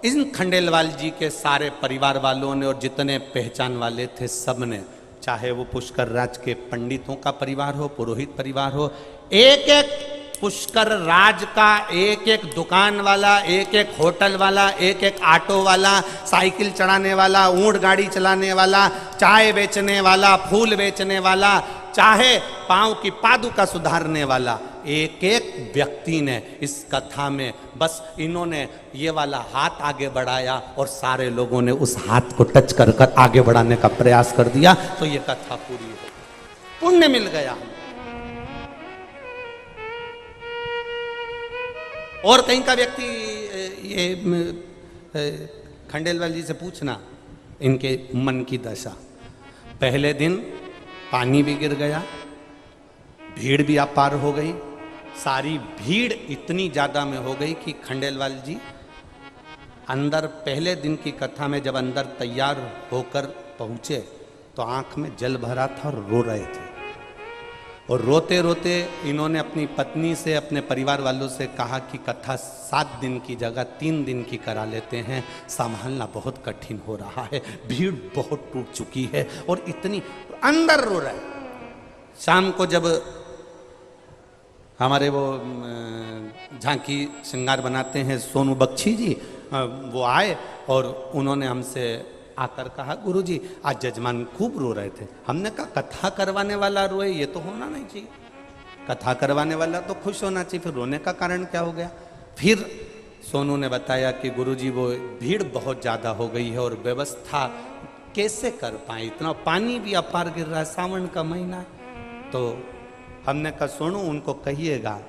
इन खंडेलवाल जी के सारे परिवार वालों ने और जितने पहचान वाले थे सब ने, चाहे वो पुष्कर राज के पंडितों का परिवार हो, पुरोहित परिवार हो, एक एक पुष्कर राज का एक एक दुकान वाला, एक एक होटल वाला, एक एक ऑटो वाला, साइकिल चढ़ाने वाला, ऊंट गाड़ी चलाने वाला, चाय बेचने वाला, फूल बेचने वाला, चाहे पांव की पादुका सुधारने वाला, एक एक व्यक्ति ने इस कथा में बस इन्होंने ये वाला हाथ आगे बढ़ाया और सारे लोगों ने उस हाथ को टच कर कर आगे बढ़ाने का प्रयास कर दिया, तो ये कथा पूरी हो गई, पुण्य मिल गया। और कहीं का व्यक्ति ये खंडेलवाल जी से पूछना इनके मन की दशा। पहले दिन पानी भी गिर गया, भीड़ भी अपार हो गई, सारी भीड़ इतनी ज्यादा में हो गई कि खंडेलवाल जी अंदर पहले दिन की कथा में जब अंदर तैयार होकर पहुंचे तो आंख में जल भरा था और रो रहे थे। और रोते रोते इन्होंने अपनी पत्नी से, अपने परिवार वालों से कहा कि कथा 7 दिन की जगह 3 दिन की करा लेते हैं, संभालना बहुत कठिन हो रहा है, भीड़ बहुत टूट चुकी है, और इतनी अंदर रो रहा है। शाम को जब हमारे वो झांकी श्रृंगार बनाते हैं सोनू बख्शी जी, वो आए और उन्होंने हमसे आकर कहा, गुरुजी आज जजमान खूब रो रहे थे। हमने कहा कथा करवाने वाला रोए ये तो होना नहीं चाहिए, कथा करवाने वाला तो खुश होना चाहिए, फिर रोने का कारण क्या हो गया। फिर सोनू ने बताया कि गुरुजी वो भीड़ बहुत ज़्यादा हो गई है और व्यवस्था कैसे कर पाए, इतना पानी भी अपार गिर रहा है, सावन का महीना है। तो हमने कहा सोनू उनको कहिएगा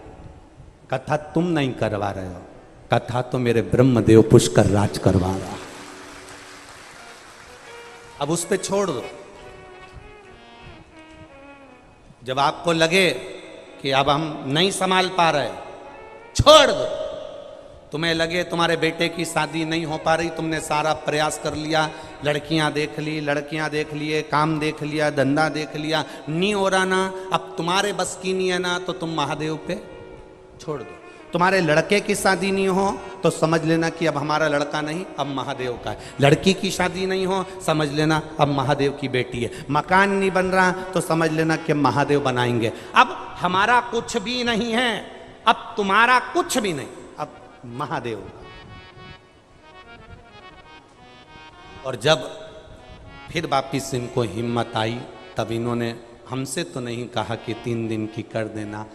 कथा तुम नहीं करवा रहे हो, कथा तो मेरे ब्रह्मदेव पुष्कर राज करवा रहा, अब उस पे छोड़ दो। जब आपको लगे कि अब हम नहीं संभाल पा रहे, छोड़ दो। तुम्हें लगे तुम्हारे बेटे की शादी नहीं हो पा रही, तुमने सारा प्रयास कर लिया, लड़कियां देख लिए, काम देख लिया, धंधा देख लिया, नहीं हो रहा ना, अब तुम्हारे बस की नहीं है ना, तो तुम महादेव पे छोड़ दो। तुम्हारे लड़के की शादी नहीं हो तो समझ लेना कि अब हमारा लड़का नहीं, अब महादेव का है। लड़की की शादी नहीं हो, समझ लेना अब महादेव की बेटी है। मकान नहीं बन रहा तो समझ लेना कि महादेव बनाएंगे। अब हमारा कुछ भी नहीं है, अब तुम्हारा कुछ भी नहीं, अब महादेव का। और जब फिर वापिस इनको हिम्मत आई, तब इन्होंने हमसे तो नहीं कहा कि 3 दिन की कर देना,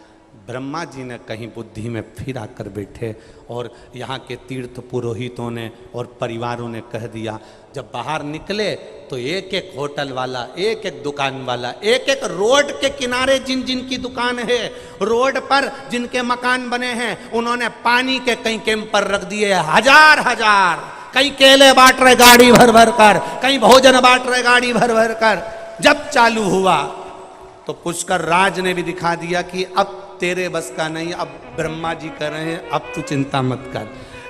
ब्रह्मा जी ने कहीं बुद्धि में फिर आकर बैठे और यहाँ के तीर्थ पुरोहितों ने और परिवारों ने कह दिया। जब बाहर निकले तो एक एक होटल वाला, एक एक दुकान वाला, एक एक रोड के किनारे जिन जिन की दुकान है, रोड पर जिनके मकान बने हैं, उन्होंने पानी के कई कैंपर रख दिए, हजार हजार, कहीं केले बांट रहे गाड़ी भर भर कर, कहीं भोजन बांट रहे गाड़ी भर भर कर। जब चालू हुआ तो पुष्कर राज ने भी दिखा दिया कि अब तेरे बस का नहीं, अब ब्रह्मा जी कर रहे हैं, अब तू चिंता मत कर।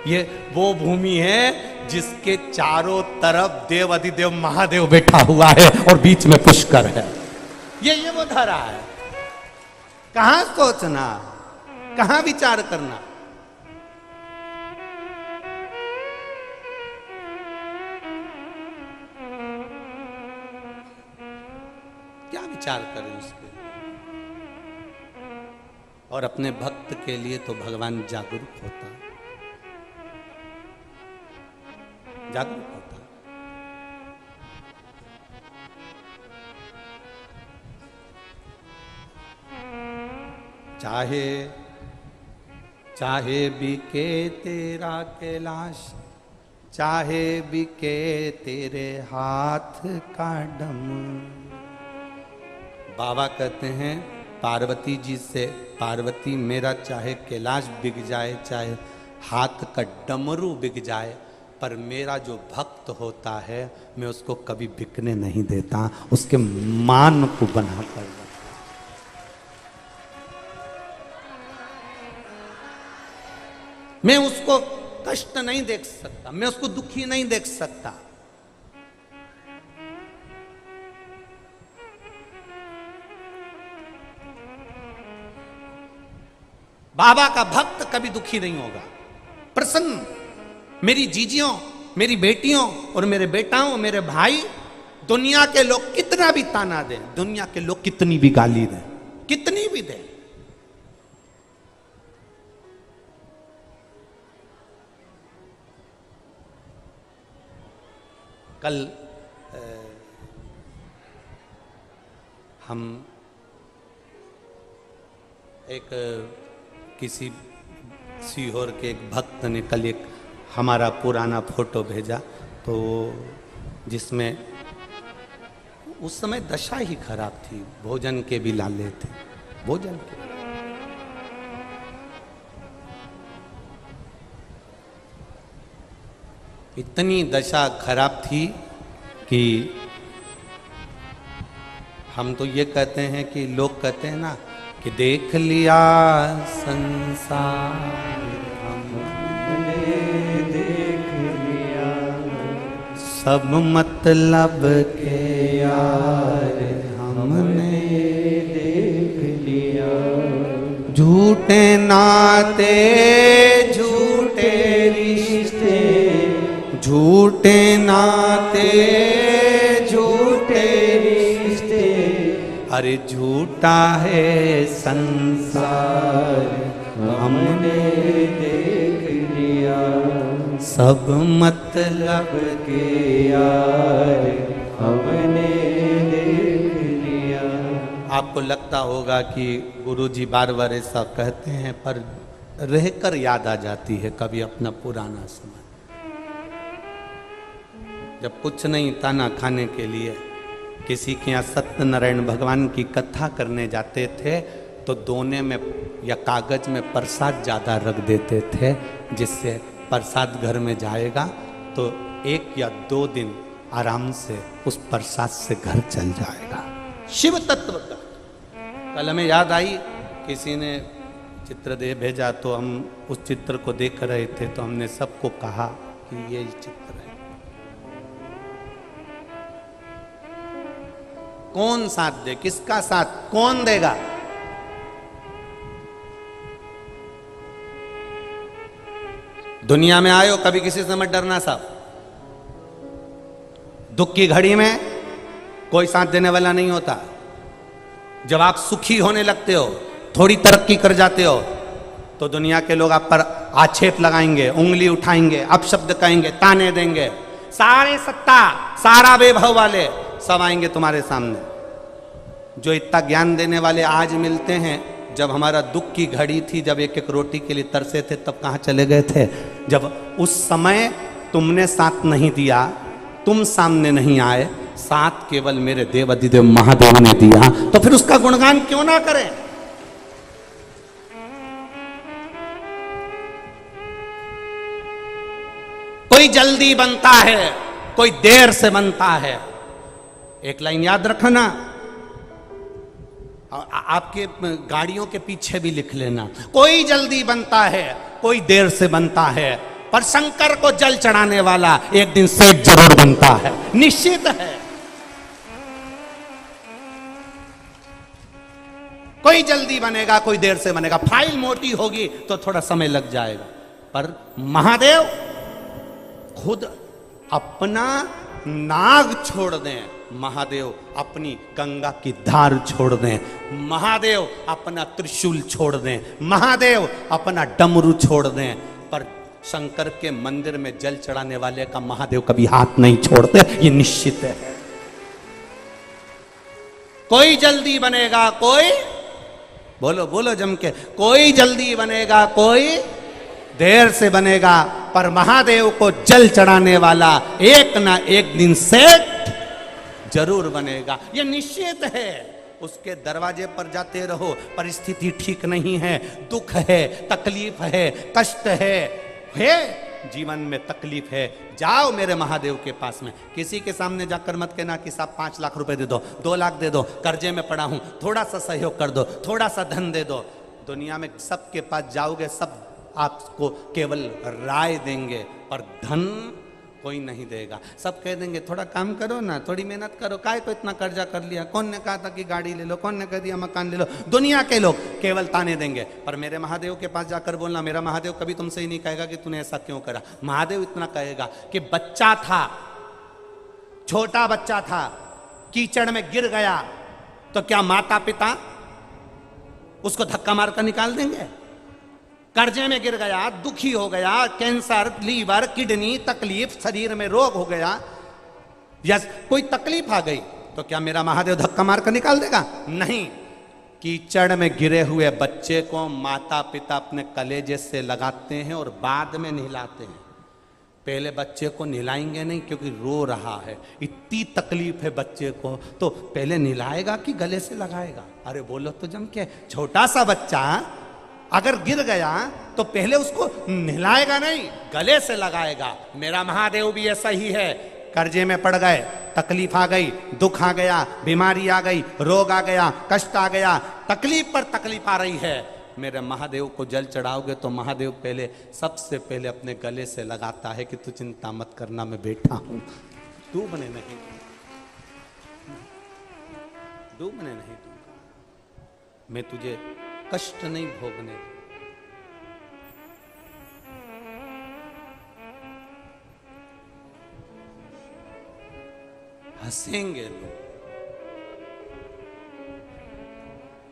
ये वो भूमि है जिसके चारों तरफ देव अधिदेव महादेव बैठा हुआ है और बीच में पुष्कर है। ये वो धरा है। कहां सोचना, कहां विचार करना। क्या विचार करें उसके। और अपने भक्त के लिए तो भगवान जागरूक होता, जागरूक होता। चाहे चाहे बिके तेरा कैलाश, चाहे बिके तेरे हाथ का डम। बाबा कहते हैं पार्वती जी से, पार्वती मेरा चाहे कैलाश बिक जाए, चाहे हाथ का डमरू बिक जाए, पर मेरा जो भक्त होता है मैं उसको कभी बिकने नहीं देता, उसके मान को बना कर रखता। मैं उसको कष्ट नहीं देख सकता, मैं उसको दुखी नहीं देख सकता। बाबा का भक्त कभी दुखी नहीं होगा, प्रसन्न। मेरी जीजियों, मेरी बेटियों और मेरे बेटाओं, मेरे भाई, दुनिया के लोग कितना भी ताना दें, दुनिया के लोग कितनी भी गाली दें, कितनी भी दें, कल हम एक किसी सीहोर के एक भक्त ने कल एक हमारा पुराना फोटो भेजा, तो जिसमें उस समय दशा ही खराब थी, भोजन के भी लाले थे, भोजन के। इतनी दशा खराब थी कि हम तो ये कहते हैं कि लोग कहते हैं ना कि देख लिया संसार हमने, देख लिया सब मतलब के यार हमने, देख लिया झूठे नाते झूठे रिश्ते, झूठे नाते झूठे रिश्ते, अरे झूठा है संसार हमने देख लिया सब मतलब के यार हमने देख लिया। आपको लगता होगा कि गुरुजी बार बार ऐसा कहते हैं, पर रहकर याद आ जाती है कभी अपना पुराना समय, जब कुछ नहीं ताना खाने के लिए किसी के यहाँ सत्यनारायण भगवान की कथा करने जाते थे तो दोने में या कागज में प्रसाद ज़्यादा रख देते थे, जिससे प्रसाद घर में जाएगा तो 1 या 2 दिन आराम से उस प्रसाद से घर चल जाएगा। शिव तत्व का कल हमें याद आई, किसी ने चित्र दे भेजा तो हम उस चित्र को देख रहे थे, तो हमने सबको कहा कि ये चित्र है। कौन साथ दे, किसका साथ कौन देगा? दुनिया में आए हो, कभी किसी से मत डरना साहब। दुख की घड़ी में कोई साथ देने वाला नहीं होता। जब आप सुखी होने लगते हो, थोड़ी तरक्की कर जाते हो, तो दुनिया के लोग आप पर आक्षेप लगाएंगे, उंगली उठाएंगे, अपशब्द कहेंगे, ताने देंगे। सारे सत्ता, सारा वैभव वाले सब आएंगे तुम्हारे सामने। जो इतना ज्ञान देने वाले आज मिलते हैं, जब हमारा दुख की घड़ी थी, जब एक एक रोटी के लिए तरसे थे, तब कहाँ चले गए थे? जब उस समय तुमने साथ नहीं दिया, तुम सामने नहीं आए, साथ केवल मेरे देव अधिदेव महादेव ने दिया, तो फिर उसका गुणगान क्यों ना करें? कोई जल्दी बनता है, कोई देर से बनता है। एक लाइन याद रखना, आपके गाड़ियों के पीछे भी लिख लेना, कोई जल्दी बनता है, कोई देर से बनता है, पर शंकर को जल चढ़ाने वाला एक दिन सेठ जरूर बनता है, निश्चित है। कोई जल्दी बनेगा, कोई देर से बनेगा। फाइल मोटी होगी तो थोड़ा समय लग जाएगा, पर महादेव खुद अपना नाग छोड़ दें, महादेव अपनी गंगा की धार छोड़ दें, महादेव अपना त्रिशूल छोड़ दें, महादेव अपना डमरू छोड़ दें, पर शंकर के मंदिर में जल चढ़ाने वाले का महादेव कभी हाथ नहीं छोड़ते, ये निश्चित है। कोई जल्दी बनेगा, कोई बोलो बोलो जम के, कोई जल्दी बनेगा, कोई देर से बनेगा, पर महादेव को जल चढ़ाने वाला एक ना एक दिन सेठ जरूर बनेगा, ये निश्चित है। उसके दरवाजे पर जाते रहो, परिस्थिति ठीक नहीं है, दुख है, तकलीफ है, कष्ट है, जीवन में तकलीफ है, जाओ मेरे महादेव के पास में। किसी के सामने जाकर मत कहना कि साहब 5 लाख रुपए दे दो, 2 लाख दे दो, कर्जे में पड़ा हूं, थोड़ा सा सहयोग कर दो, थोड़ा सा धन दे दो। दुनिया में सबके पास जाओगे, सब आपको केवल राय देंगे, पर धन कोई नहीं देगा। सब कह देंगे थोड़ा काम करो ना, थोड़ी मेहनत करो, काय को इतना कर्जा कर लिया, कौन ने कहा था कि गाड़ी ले लो, कौन ने कह दिया मकान ले लो। दुनिया के लोग केवल ताने देंगे, पर मेरे महादेव के पास जाकर बोलना, मेरा महादेव कभी तुमसे ही नहीं कहेगा कि तूने ऐसा क्यों करा। महादेव इतना कहेगा कि बच्चा था, छोटा बच्चा था, कीचड़ में गिर गया, तो क्या माता पिता उसको धक्का मारकर निकाल देंगे? कर्जे में गिर गया, दुखी हो गया, कैंसर, लीवर, किडनी, तकलीफ, शरीर में रोग हो गया, या कोई तकलीफ आ गई, तो क्या मेरा महादेव धक्का मारकर निकाल देगा? नहीं। कीचड़ में गिरे हुए बच्चे को माता पिता अपने कलेजे से लगाते हैं और बाद में नहलाते हैं। पहले बच्चे को नहलाएंगे नहीं क्योंकि रो रहा है, इतनी तकलीफ है बच्चे को, तो पहले नहलाएगा कि गले से लगाएगा? अरे बोलो तो जम के, छोटा सा बच्चा अगर गिर गया तो पहले उसको नहलाएगा नहीं, गले से लगाएगा। मेरा महादेव भी ऐसा ही है। कर्जे में पड़ गए, तकलीफ आ गई, दुख आ गया, बीमारी आ गई, रोग आ गया, कष्ट आ गया, तकलीफ पर तकलीफ आ रही है, मेरे महादेव को जल चढ़ाओगे तो महादेव पहले, सबसे पहले अपने गले से लगाता है कि तू चिंता मत करना, मैं बैठा हूं, डूबने नहीं दूंगा, मैं तुझे कष्ट नहीं भोगने दूंगा। हंसेंगे लोग,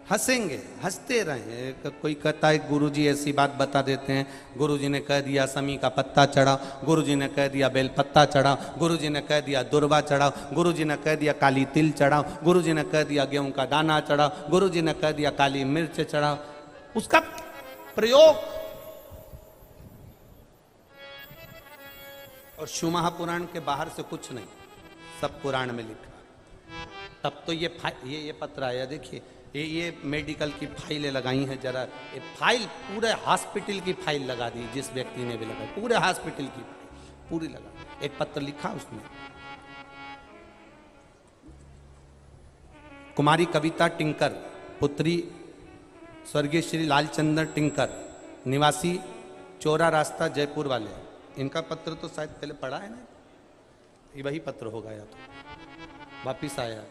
हंसेंगे, हंसते रहे। कोई कहता है गुरुजी ऐसी बात बता देते हैं, गुरुजी ने कह दिया समी का पत्ता चढ़ाओ, गुरुजी ने कह दिया बेल पत्ता चढ़ाओ, गुरुजी ने कह दिया दुर्वा चढ़ाओ, गुरुजी ने कह दिया काली तिल चढ़ाओ, गुरुजी ने कह दिया गेहूं का दाना चढ़ाओ, गुरुजी ने कह दिया काली मिर्च चढ़ाओ। उसका प्रयोग और शिव महापुराण के बाहर से कुछ नहीं, सब पुराण में लिखा। तब तो ये पत्र आया, देखिए ये मेडिकल की फाइलें लगाई हैं, जरा ये फाइल पूरे हॉस्पिटल की फाइल लगा दी, जिस व्यक्ति ने भी लगाई पूरे हॉस्पिटल की पूरी लगा, एक पत्र लिखा उसमें। कुमारी कविता टिंकर, पुत्री स्वर्गीय श्री लालचंद्र टिंकर, निवासी चौरा रास्ता जयपुर वाले। इनका पत्र तो शायद पहले पढ़ा है ना, ये वही पत्र होगा या तो वापिस आया।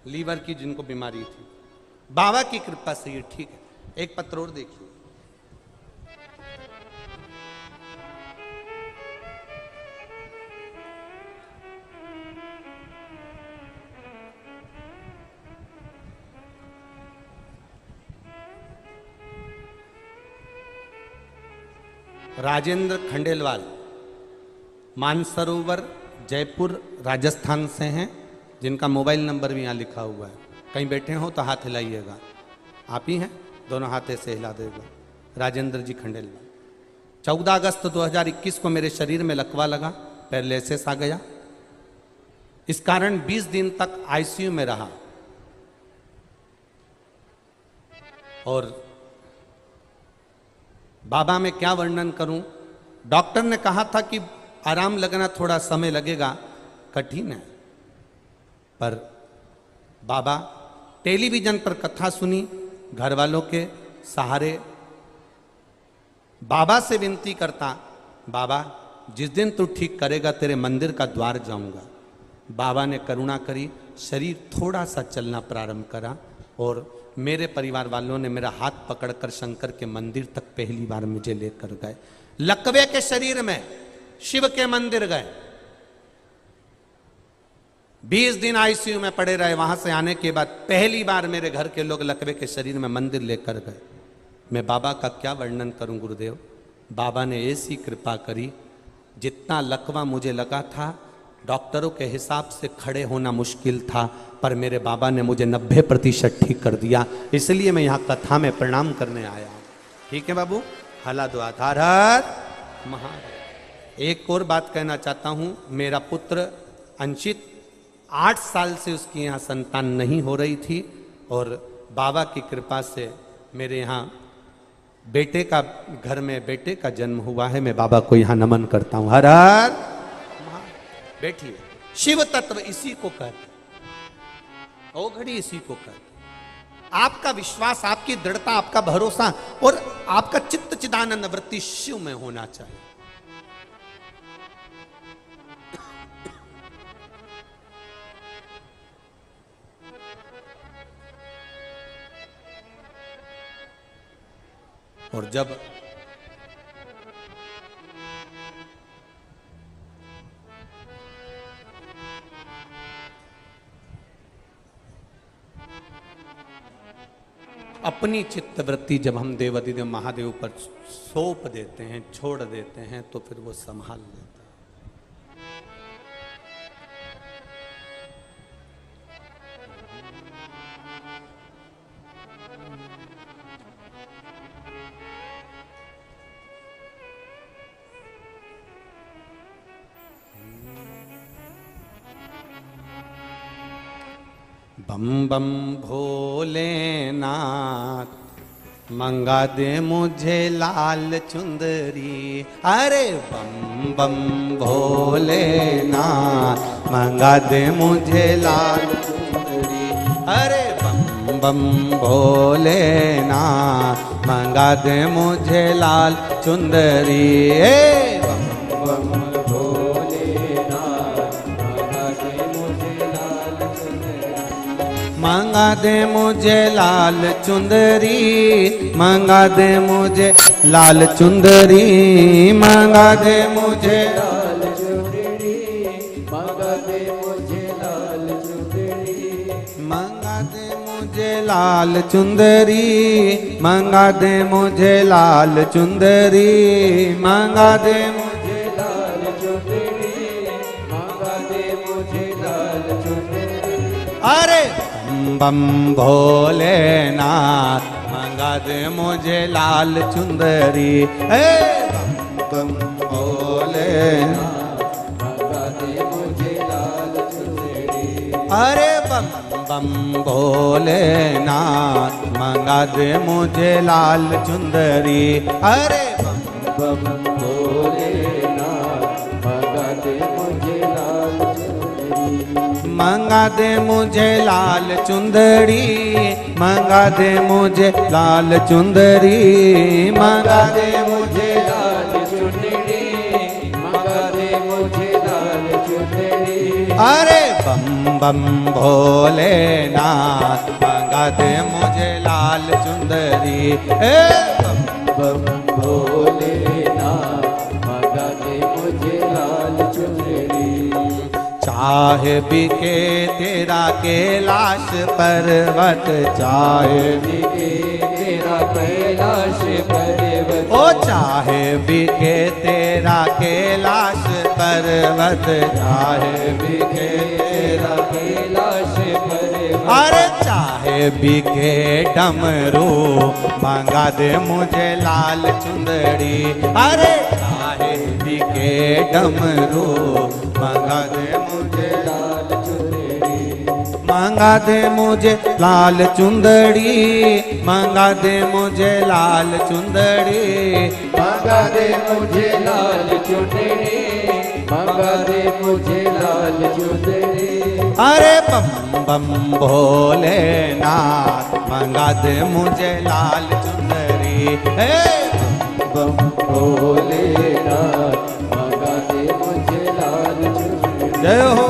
लीवर की जिनको बीमारी थी, बाबा की कृपा से ये ठीक है। एक पत्र और देखिए, राजेंद्र खंडेलवाल, मानसरोवर जयपुर राजस्थान से हैं, जिनका मोबाइल नंबर भी यहाँ लिखा हुआ है। कहीं बैठे हो तो हाथ हिलाइएगा, आप ही हैं, दोनों हाथे से हिला देगा। राजेंद्र जी खंडेलवाल। 14 अगस्त 2021 को मेरे शरीर में लकवा लगा, पैरालिसिस आ गया, इस कारण 20 दिन तक आईसीयू में रहा और बाबा में क्या वर्णन करूं। डॉक्टर ने कहा था कि आराम लगना थोड़ा समय लगेगा, कठिन है, पर बाबा टेलीविजन पर कथा सुनी, घर वालों के सहारे बाबा से विनती करता, बाबा जिस दिन तू ठीक करेगा तेरे मंदिर का द्वार जाऊंगा। बाबा ने करुणा करी, शरीर थोड़ा सा चलना प्रारंभ करा और मेरे परिवार वालों ने मेरा हाथ पकड़कर शंकर के मंदिर तक पहली बार मुझे लेकर गए। लकवे के शरीर में शिव के मंदिर गए, 20 दिन आईसीयू में पड़े रहे। वहां से आने के बाद पहली बार मेरे घर के लोग लकवे के शरीर में मंदिर लेकर गए। मैं बाबा का क्या वर्णन करूं गुरुदेव, बाबा ने ऐसी कृपा करी, जितना लकवा मुझे लगा था डॉक्टरों के हिसाब से खड़े होना मुश्किल था, पर मेरे बाबा ने मुझे 90% ठीक कर दिया। इसलिए मैं यहाँ कथा में प्रणाम करने आया हूँ। ठीक है बाबू, हला दुआ हर हर महादेव। एक और बात कहना चाहता हूँ, मेरा पुत्र अंशित 8 साल से उसकी यहाँ संतान नहीं हो रही थी और बाबा की कृपा से मेरे यहाँ बेटे का, घर में बेटे का जन्म हुआ है। मैं बाबा को यहाँ नमन करता हूँ। हर हर बैठिए। शिव तत्व इसी को कहते, ओघड़ी इसी को कहते। आपका विश्वास, आपकी दृढ़ता, आपका भरोसा और आपका चित्त चिदानंद वृत्ति शिव में होना चाहिए। और जब अपनी चित्त वृत्ति जब हम देवाधिदेव महादेव पर सौंप देते हैं, छोड़ देते हैं, तो फिर वो संभाल लेता है। बम बम भोलेनाथ मंगा दे मुझे लाल चुंदरी। अरे बम बम भोलेनाथ मंगा दे मुझे लाल चुंदरी। अरे बम बम भोलेनाथ मंगा दे मुझे लाल चुंदरी। बम बम मंगा दे मुझे लाल चुंदरी, मंगा दे मुझे लाल चुंदरी, मंगा दे मुझे लाल चुंदरी, मंगा दे मुझे लाल चुंदरी, मंगा दे मुझे लाल चुंदरी, मंगा दे मुझे लाल चुंदरी, मंगा दे मुझे लाल चुंदरी, मंगा दे मुझे लाल चुंदरी। अरे बम भोलेनाथ मंगा दे मुझे लाल चुंदरी। बम बम भोलेनाथ मंगा दे मुझे लाल चुंदरी। अरे बम बम भोलेनाथ मंगा दे मुझे लाल चुंदरी। अरे बम बम भोलेनाथ मंगा दे मुझे लाल चुंदरी, मंगा दे मुझे लाल चुंदरी, मंगा दे मुझे लाल चुंदरी, मंगा दे मुझे लाल चुंदरी, मंगा दे मुझे लाल चुंदरी। अरे बम बम भोलेनाथ मंगा दे मुझे लाल चुंदरी। बम बम भोलेनाथ मंगा दे मुझे लाल चुंदरी। चाहे बिके तेरा कैलाश पर्वत, चाहे बिके तेरा कैलाश पर्वत, ओ चाहे बिके तेरा कैलाश पर्वत, चाहे बिके तेरा कैलाश पर्वत। अरे चाहे बिके डमरू मंगा दे मुझे लाल चुंदरी। अरे चाहे बिके डमरू मंगा दे मुझे लाल चुंदरी, मंगा दे मुझे लाल चुंदरी, मंगा दे मुझे लाल चुंदरी, मंगा दे मुझे लाल चुंदरी, मंगा दे मुझे लाल चुंदरी। अरे बम बम भोलेनाथ मंगा दे मुझे लाल चुंदरी। बम बम भोलेनाथ मंगा दे मुझे लाल चुंदरी। जय हो।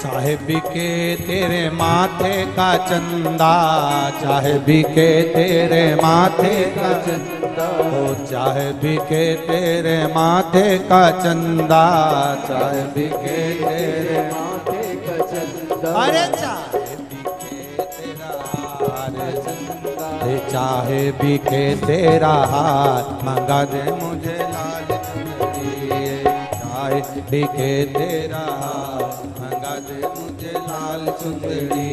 चाहे बिके तेरे माथे का चंदा, चाहे बिके तेरे माथे का चंदा, ओ चाहे बिके तेरे माथे का चंदा, चाहे बिके तेरे माथे का चंदा, अरे चाहे बिके तेरा हार चंदा, चाहे बिके तेरा हार, मंगा दे मुझे लाल चुनरी, चाहे बिके तेरा हार, मंगा दे मुझे लाल चुंदड़ी,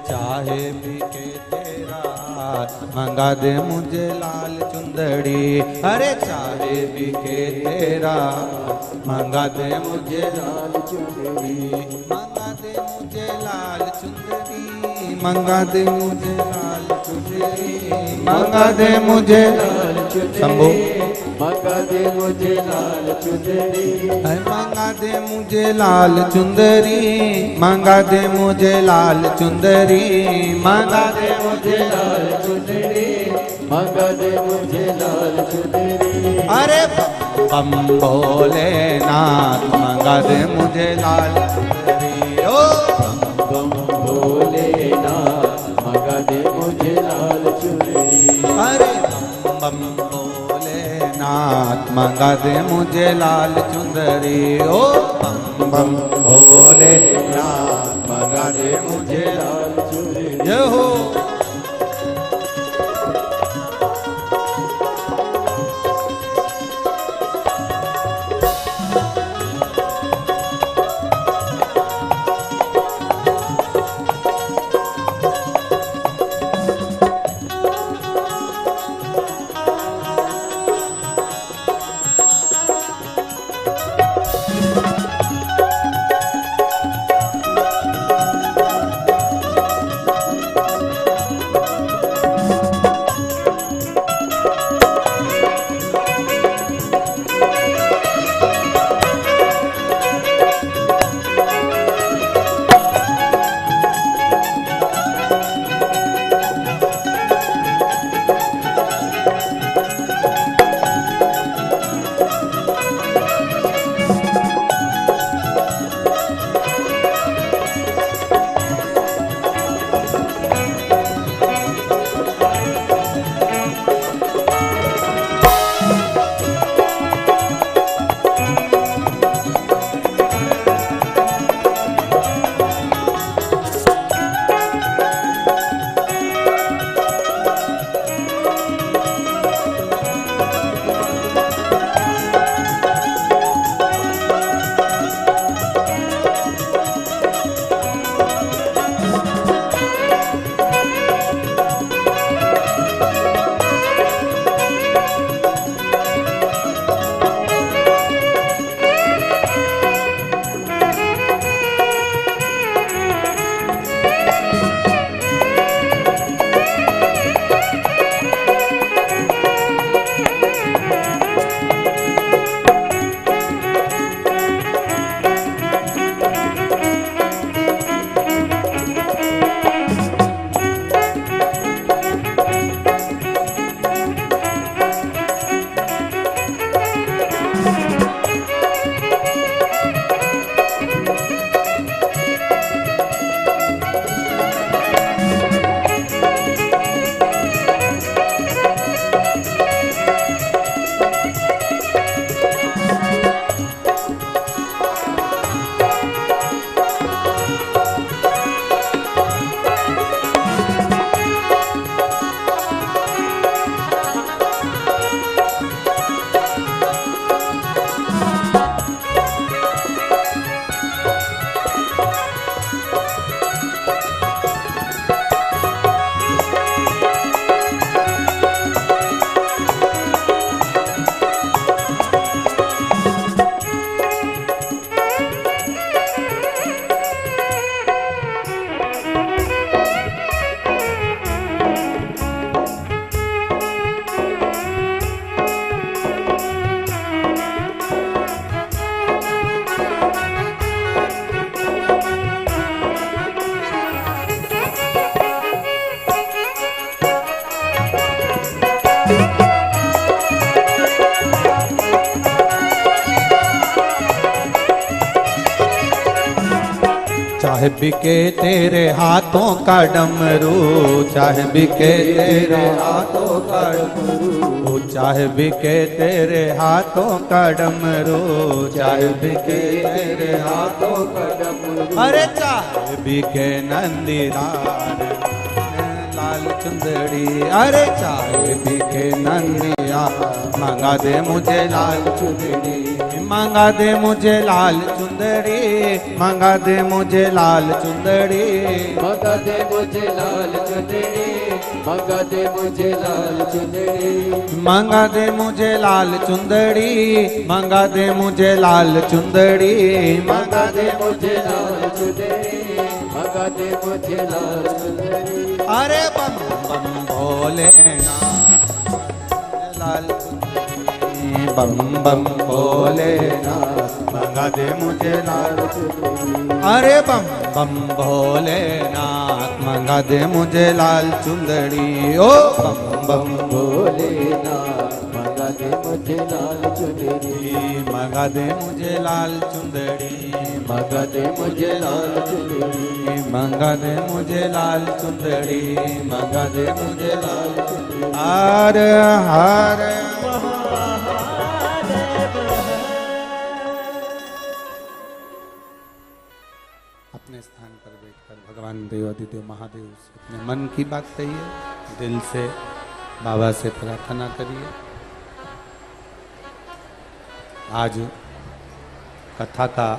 चाहे बिके तेरा हार, मंगा दे मुझे लाल चुंदड़ी, अरे चाहे बिके तेरा, मंगा दे मुझे लाल चुंदड़ी, मंगा दे मुझे लाल चुंदड़ी, मंगा दे मुझे लाल चुंदड़ी, मंगा दे मुझे लाल चुंदड़ी, शंभू मंगा दे मुझे लाल चुंदड़ी, मंगा दे मुझे लाल चुंदरी, मंगा दे मुझे लाल चुंदरी, मंगा दे मुझे लाल चुंदरी, मंगा दे मुझे लाल चुंदरी, अरे बम भोलेनाथ, मंगा दे मुझे लाल चुंदरी, ओ बम भोलेनाथ, मंगा दे मुझे लाल चुंदरी, अरे बम भोलेनाथ, मंगा दे मुझे लाल चुंदरी, ओ बम बम भोलेनाथ, मंगा दे मुझे लाल चुंदरी, जय हो। बिके तेरे हाथों का डमरू, चाहे बिके तेरे हाथों का डमरू, चाहे बिके तेरे हाथों का डमरू, चाहे बिके तेरे हाथों का डमरू, अरे चाहे बिके नंदीदार लाल चुंदड़ी, अरे चाहे बिके नंदिया, मंगा दे मुझे लाल चुंदड़ी, मंगा दे मुझे लाल चुंदड़ी, मंगा दे मुझे लाल चुंदड़ी, मंगा दे मुझे लाल चुंदड़ी, मंगा दे मुझे लाल चुंदड़ी, मंगा दे मुझे लाल चुंदड़ी, मंगा दे मुझे लाल चुंदड़ी, मंगा दे मुझे लाल चुंदड़ी, मंगा दे मुझे लाल चुंदड़ी, अरे बम बम भोलेनाथ लाल चुंदड़ी, बम बम भोलेनाथ मंगा दे मुझे लाल चुंदड़ी, अरे बम बम भोलेनाथ मंगा दे मुझे लाल चुंदड़ी, ओ बम बम भोलेनाथ मंगा दे मुझे लाल चुंदड़ी, मंगा दे मुझे लाल चुंदड़ी, मंगा दे मुझे लाल चुंदड़ी, मंगा दे मुझे लाल चुंदड़ी, मंगा दे मुझे लाल चुंदड़ी, हर हर अपने स्थान पर बैठकर भगवान देवादिदेव महादेव से अपने मन की बात कहिए, दिल से बाबा से प्रार्थना करिए। आज कथा का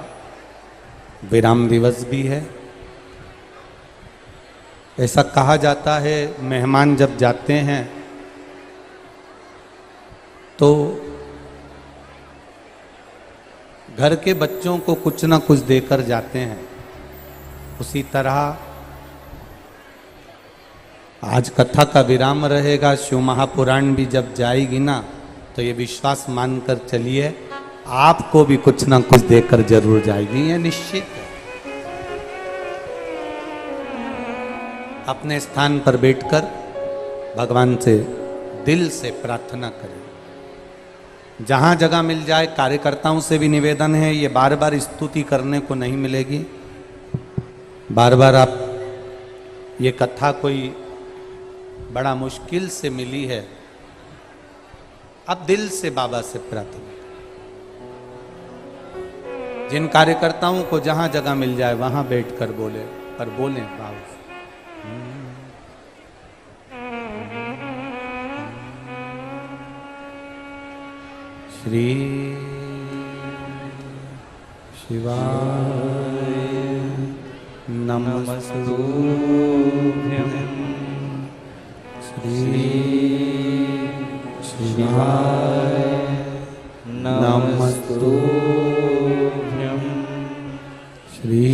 विराम दिवस भी है। ऐसा कहा जाता है मेहमान जब जाते हैं तो घर के बच्चों को कुछ ना कुछ देकर जाते हैं, उसी तरह आज कथा का विराम रहेगा। शिव महापुराण भी जब जाएगी ना तो ये विश्वास मानकर चलिए आपको भी कुछ ना कुछ देकर जरूर जाएगी, ये निश्चित है। अपने स्थान पर बैठकर भगवान से दिल से प्रार्थना करें। जहां जगह मिल जाए, कार्यकर्ताओं से भी निवेदन है, ये बार बार स्तुति करने को नहीं मिलेगी। बार बार आप ये कथा कोई बड़ा मुश्किल से मिली है, अब दिल से बाबा से प्रार्थना। जिन कार्यकर्ताओं को जहां जगह मिल जाए वहां बैठकर बोले, पर बोले बाबा श्री शिवाय नमस्तुभ्यं, श्री शिवाय नमस्तुभ्यं, श्री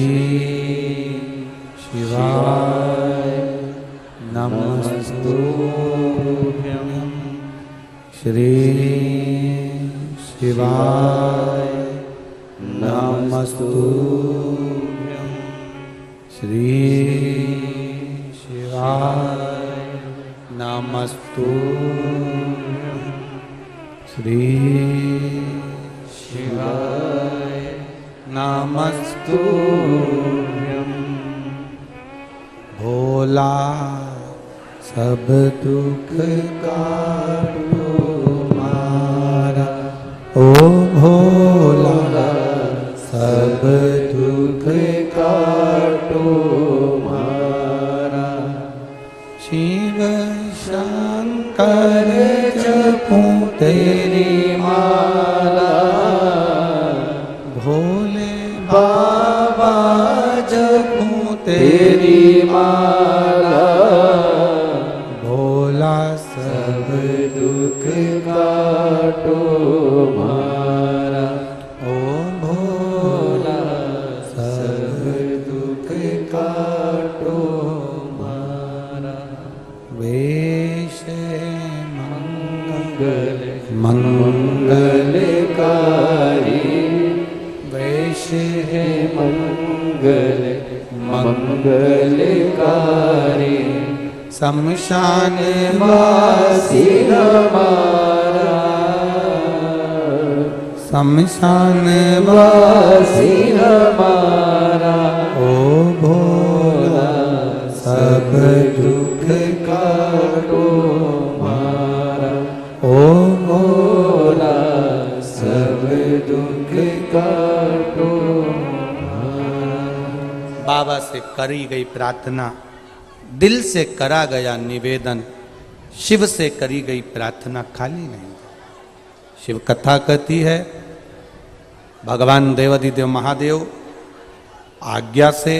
शिवाय नमस्तुभ्यं, श्री शिवाय नमस्तुभ्यं, श्री शिवाय नमस्तुभ्यं, श्री शिवाय नमस्तुभ्यं। भोला सब दुख काटो मारा, ओ भोला सब दुख काटो मारा, शिव शंकर जपूं तेरी माला, भोले बाबा जपूं तेरी माला, भोला सब दुख काटो मारा, ओ भोला सब दुख काटो मारा। वेश मंगल मंगलकारी, वेश है मंगल मंगलकारी, शमशान वासी हमारा, शमशान वासी हमारा, ओ भो करी गई प्रार्थना, दिल से करा गया निवेदन, शिव से करी गई प्रार्थना खाली नहीं। शिव कथा कहती है भगवान देवाधिदेव महादेव आज्ञा से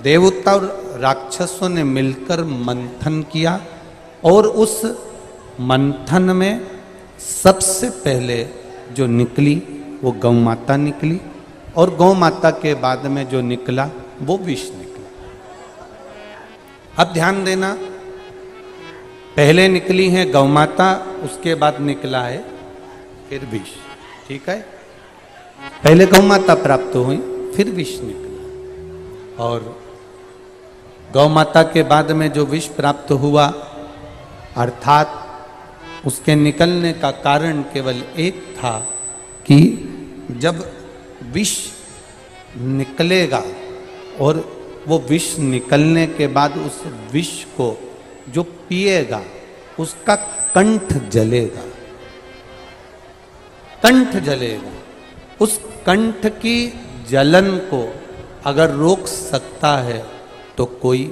देवता और राक्षसों ने मिलकर मंथन किया और उस मंथन में सबसे पहले जो निकली वो गौ माता निकली और गौ माता के बाद में जो निकला वो विष निकला। अब ध्यान देना, पहले निकली है गौ माता, उसके बाद निकला है फिर विष। ठीक है, पहले गौ माता प्राप्त हुई फिर विष निकला और गौ माता के बाद में जो विष प्राप्त हुआ अर्थात उसके निकलने का कारण केवल एक था कि जब विष निकलेगा और वो विष निकलने के बाद उस विष को जो पिएगा उसका कंठ जलेगा, कंठ जलेगा। उस कंठ की जलन को अगर रोक सकता है तो कोई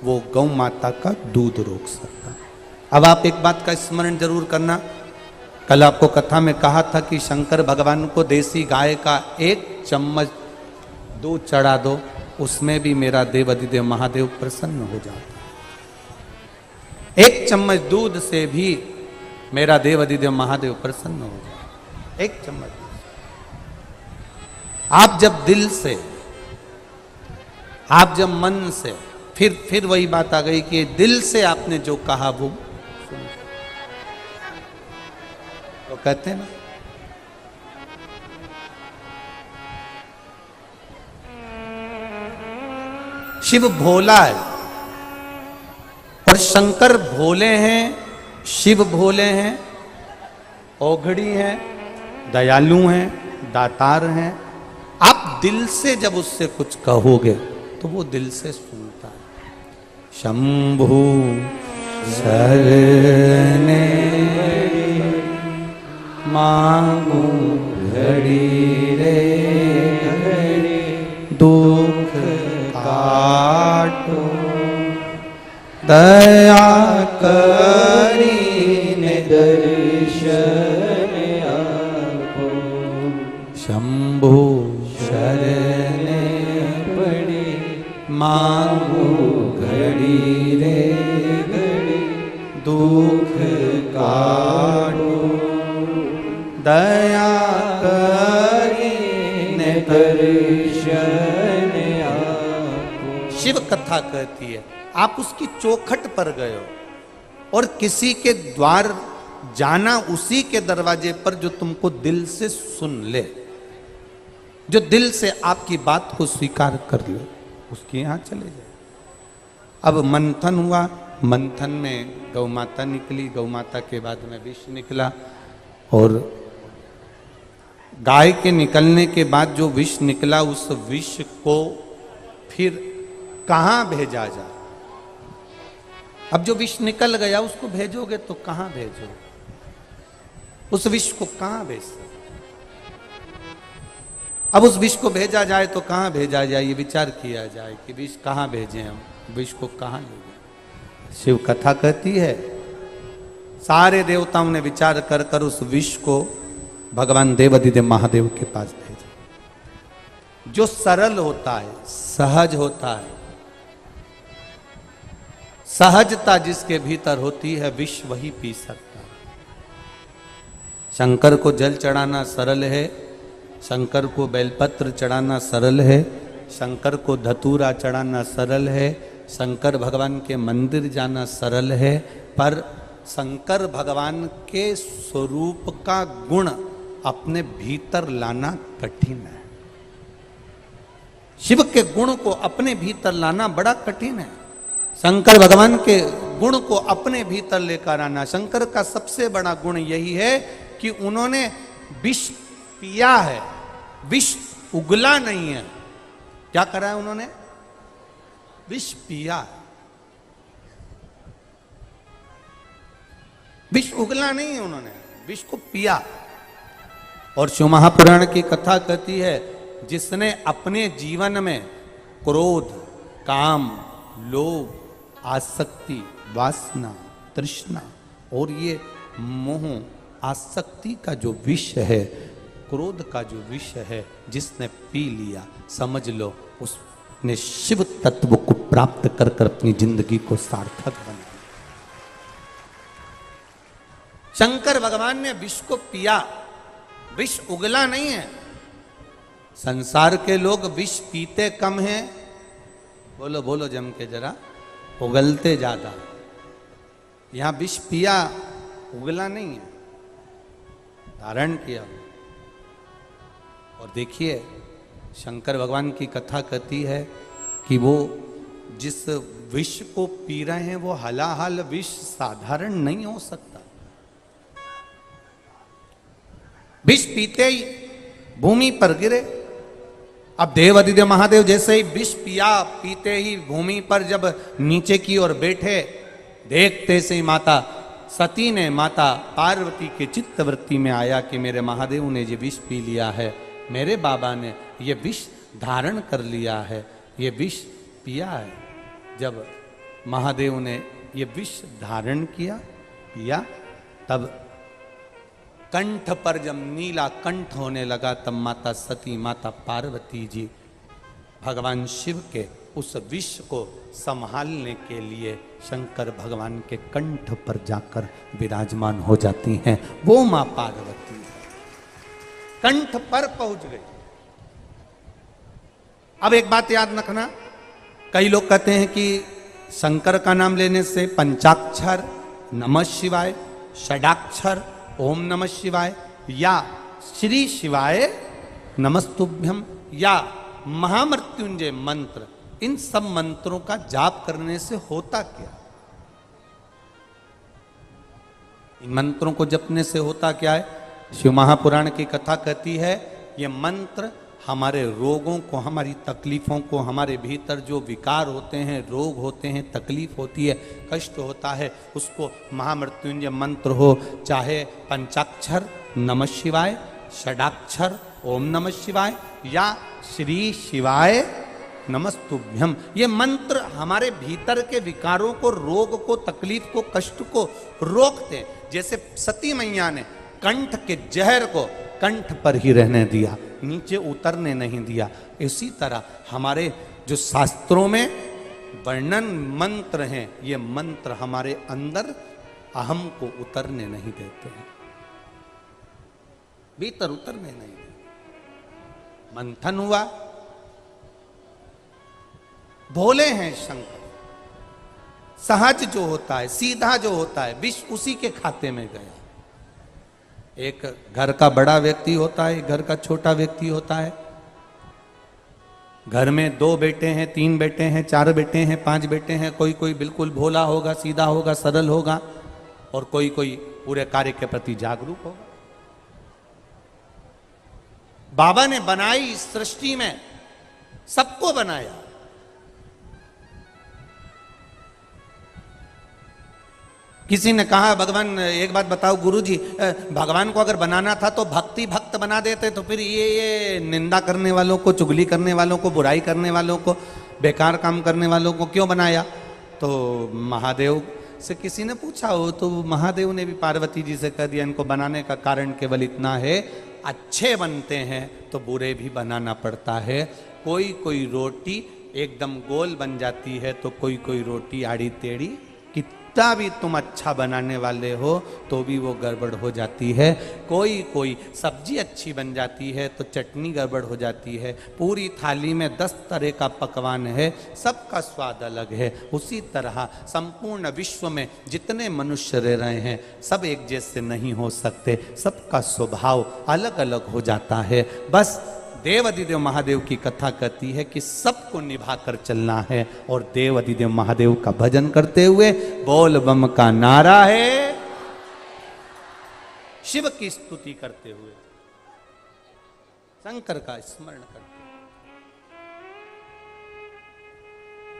वो गौ माता का दूध रोक सकता है। अब आप एक बात का स्मरण जरूर करना, कल आपको कथा में कहा था कि शंकर भगवान को देसी गाय का 1 चम्मच दूध चढ़ा दो, उसमें भी मेरा देवाधिदेव महादेव प्रसन्न हो जाता है। 1 चम्मच दूध से भी मेरा देवाधिदेव महादेव प्रसन्न हो जाता है। 1 चम्मच। आप जब दिल से, आप जब मन से, फिर वही बात आ गई कि दिल से आपने जो कहा वो सुन, तो कहते हैं ना शिव भोला है और शंकर भोले हैं, शिव भोले हैं, औघड़ी हैं, दयालु हैं, दातार हैं। आप दिल से जब उससे कुछ कहोगे तो वो दिल से सुनता है। शंभु शरणे मांगू घड़ी रे घड़ी, दुख काटो दया करीने दर्शन आपो। शंभु शरणे पड़ी मांगू घड़ी रे घड़ी, दुख काटो दया करीने दर्शन आपो। शिव कथा कहती है आप उसकी चौखट पर गए हो और किसी के द्वार जाना, उसी के दरवाजे पर जो तुमको दिल से सुन ले, जो दिल से आपकी बात को स्वीकार कर ले, उसके यहां चले जाए। अब मंथन हुआ, मंथन में गौ माता निकली, गौ माता के बाद में विष निकला और गाय के निकलने के बाद जो विष निकला उस विष को फिर कहां भेजा जाए। अब जो विष निकल गया उसको भेजोगे तो कहां भेजोगे, उस विष को कहां भेज सकते। अब उस विष को भेजा जाए तो कहां भेजा जाए, ये विचार किया जाए कि विष कहां भेजें, हम विष को कहां ले जाए। शिव कथा कहती है सारे देवताओं ने विचार कर कर उस विष को भगवान देवाधिदेव महादेव के पास भेजा। जो सरल होता है, सहज होता है, सहजता जिसके भीतर होती है विष वही पी सकता है। शंकर को जल चढ़ाना सरल है, शंकर को बेलपत्र चढ़ाना सरल है, शंकर को धतूरा चढ़ाना सरल है, शंकर भगवान के मंदिर जाना सरल है, पर शंकर भगवान के स्वरूप का गुण अपने भीतर लाना कठिन है। शिव के गुण को अपने भीतर लाना बड़ा कठिन है। शंकर भगवान के गुण को अपने भीतर लेकर आना, शंकर का सबसे बड़ा गुण यही है कि उन्होंने विष पिया है, विष उगला नहीं है। क्या करा है उन्होंने? विष पिया है, विष उगला नहीं है, उन्होंने विष को पिया। और शिव महापुराण की कथा कहती है जिसने अपने जीवन में क्रोध, काम, लोभ, आसक्ति, वासना, तृष्णा और ये मोह आसक्ति का जो विष है, क्रोध का जो विष है, जिसने पी लिया, समझ लो उसने शिव तत्व को प्राप्त कर कर अपनी जिंदगी को सार्थक बना। शंकर भगवान ने विष को पिया, विष उगला नहीं है। संसार के लोग विष पीते कम हैं, बोलो बोलो जम के जरा, उगलते ज्यादा। यहां विष पिया, उगला नहीं है, धारण किया। और देखिए शंकर भगवान की कथा कहती है कि वो जिस विष को पी रहे हैं वो हलाहल विष साधारण नहीं हो सकता। विष पीते ही भूमि पर गिरे। अब देवादिदेव महादेव जैसे ही विष पिया, पीते ही भूमि पर जब नीचे की ओर बैठे, देखते से ही माता सती ने, माता पार्वती के चित्तवृत्ति में आया कि मेरे महादेव ने ये विष पी लिया है, मेरे बाबा ने ये विष धारण कर लिया है, ये विष पिया है। जब महादेव ने ये विष धारण किया, पिया, तब कंठ पर जब नीला कंठ होने लगा, तब माता सती, माता पार्वती जी भगवान शिव के उस विष को संभालने के लिए शंकर भगवान के कंठ पर जाकर विराजमान हो जाती हैं। वो मां पार्वती कंठ पर पहुंच गई। अब एक बात याद रखना, कई लोग कहते हैं कि शंकर का नाम लेने से पंचाक्षर नमः शिवाय, षडाक्षर ओम नमः शिवाय, या श्री शिवाय नमस्तुभ्यम, या महामृत्युंजय मंत्र, इन सब मंत्रों का जाप करने से होता क्या? इन मंत्रों को जपने से होता क्या है? शिव महापुराण की कथा कहती है ये मंत्र हमारे रोगों को, हमारी तकलीफों को, हमारे भीतर जो विकार होते हैं, रोग होते हैं, तकलीफ होती है, कष्ट होता है, उसको महामृत्युंजय मंत्र हो, चाहे पंचाक्षर नमः शिवाय, षडाक्षर ओम नमः शिवाय, या श्री शिवाय नमस्तुभ्यम, ये मंत्र हमारे भीतर के विकारों को, रोग को, तकलीफ को, कष्ट को रोकते हैं। जैसे सती मैया ने कंठ के जहर को कंठ पर ही रहने दिया, नीचे उतरने नहीं दिया। इसी तरह हमारे जो शास्त्रों में वर्णन मंत्र हैं, ये मंत्र हमारे अंदर अहम को उतरने नहीं देते हैं, भीतर उतरने नहीं देते। मंथन हुआ, भोले हैं शंकर, सहज जो होता है, सीधा जो होता है, विष उसी के खाते में गया। एक घर का बड़ा व्यक्ति होता है, एक घर का छोटा व्यक्ति होता है। घर में 2 बेटे हैं, 3 बेटे हैं, 4 बेटे हैं, 5 बेटे हैं। कोई कोई बिल्कुल भोला होगा, सीधा होगा, सरल होगा, और कोई कोई पूरे कार्य के प्रति जागरूक होगा। बाबा ने बनाई इस सृष्टि में, सबको बनाया। किसी ने कहा भगवान, एक बात बताओ गुरुजी, भगवान को अगर बनाना था तो भक्ति भक्त बना देते, तो फिर ये निंदा करने वालों को, चुगली करने वालों को, बुराई करने वालों को, बेकार काम करने वालों को क्यों बनाया? तो महादेव से किसी ने पूछा हो, तो महादेव ने भी पार्वती जी से कह दिया, इनको बनाने का कारण केवल इतना है, अच्छे बनते हैं तो बुरे भी बनाना पड़ता है। कोई कोई रोटी एकदम गोल बन जाती है, तो कोई कोई रोटी आड़ी टेढ़ी, कितना भी तुम अच्छा बनाने वाले हो तो भी वो गड़बड़ हो जाती है। कोई कोई सब्जी अच्छी बन जाती है तो चटनी गड़बड़ हो जाती है। पूरी थाली में 10 तरह का पकवान है, सबका स्वाद अलग है। उसी तरह संपूर्ण विश्व में जितने मनुष्य रह रहे हैं, सब एक जैसे नहीं हो सकते, सबका स्वभाव अलग अलग हो जाता है। बस देव अधिदेव महादेव की कथा कहती है कि सबको निभा कर चलना है, और देव अधिदेव महादेव का भजन करते हुए बोल बम का नारा है, शिव की स्तुति करते हुए, शंकर का स्मरण करते हुए।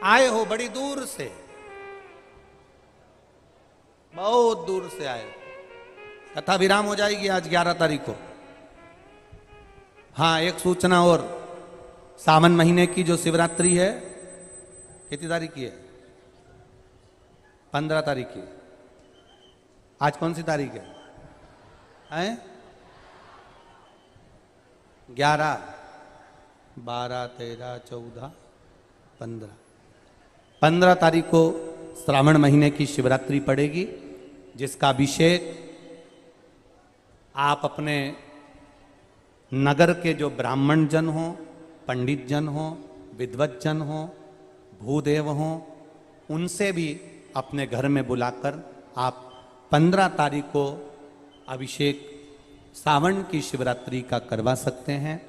आए हो बड़ी दूर से, बहुत दूर से आए। कथा विराम हो जाएगी आज 11 तारीख को। हाँ, एक सूचना और, सावन महीने की जो शिवरात्रि है, कितनी तारीख की है? 15 तारीख की। आज कौन सी तारीख है? 11, 12, 13, 14, 15। 15 तारीख को श्रावण महीने की शिवरात्रि पड़ेगी, जिसका अभिषेक आप अपने नगर के जो ब्राह्मण जन हो, पंडित जन हो, विद्वत जन हो, भूदेव हो, उनसे भी अपने घर में बुलाकर आप 15 तारीख को अभिषेक सावन की शिवरात्रि का करवा सकते हैं।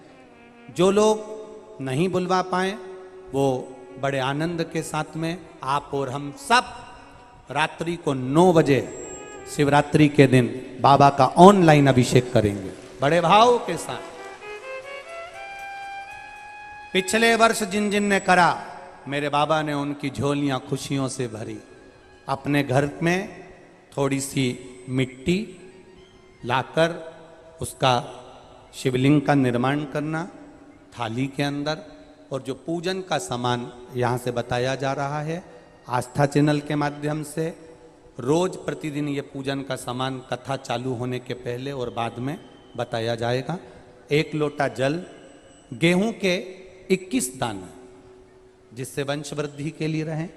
जो लोग नहीं बुलवा पाए वो बड़े आनंद के साथ में आप और हम सब रात्रि को 9 बजे शिवरात्रि के दिन बाबा का ऑनलाइन अभिषेक करेंगे बड़े भाव के साथ। पिछले वर्ष जिन जिन ने करा, मेरे बाबा ने उनकी झोलियां खुशियों से भरी। अपने घर में थोड़ी सी मिट्टी लाकर उसका शिवलिंग का निर्माण करना थाली के अंदर, और जो पूजन का सामान यहाँ से बताया जा रहा है आस्था चैनल के माध्यम से, रोज प्रतिदिन ये पूजन का सामान कथा चालू होने के पहले और बाद में बताया जाएगा। 1 लोटा जल, गेहूं के 21 दाने जिससे वंश वृद्धि के लिए रहें,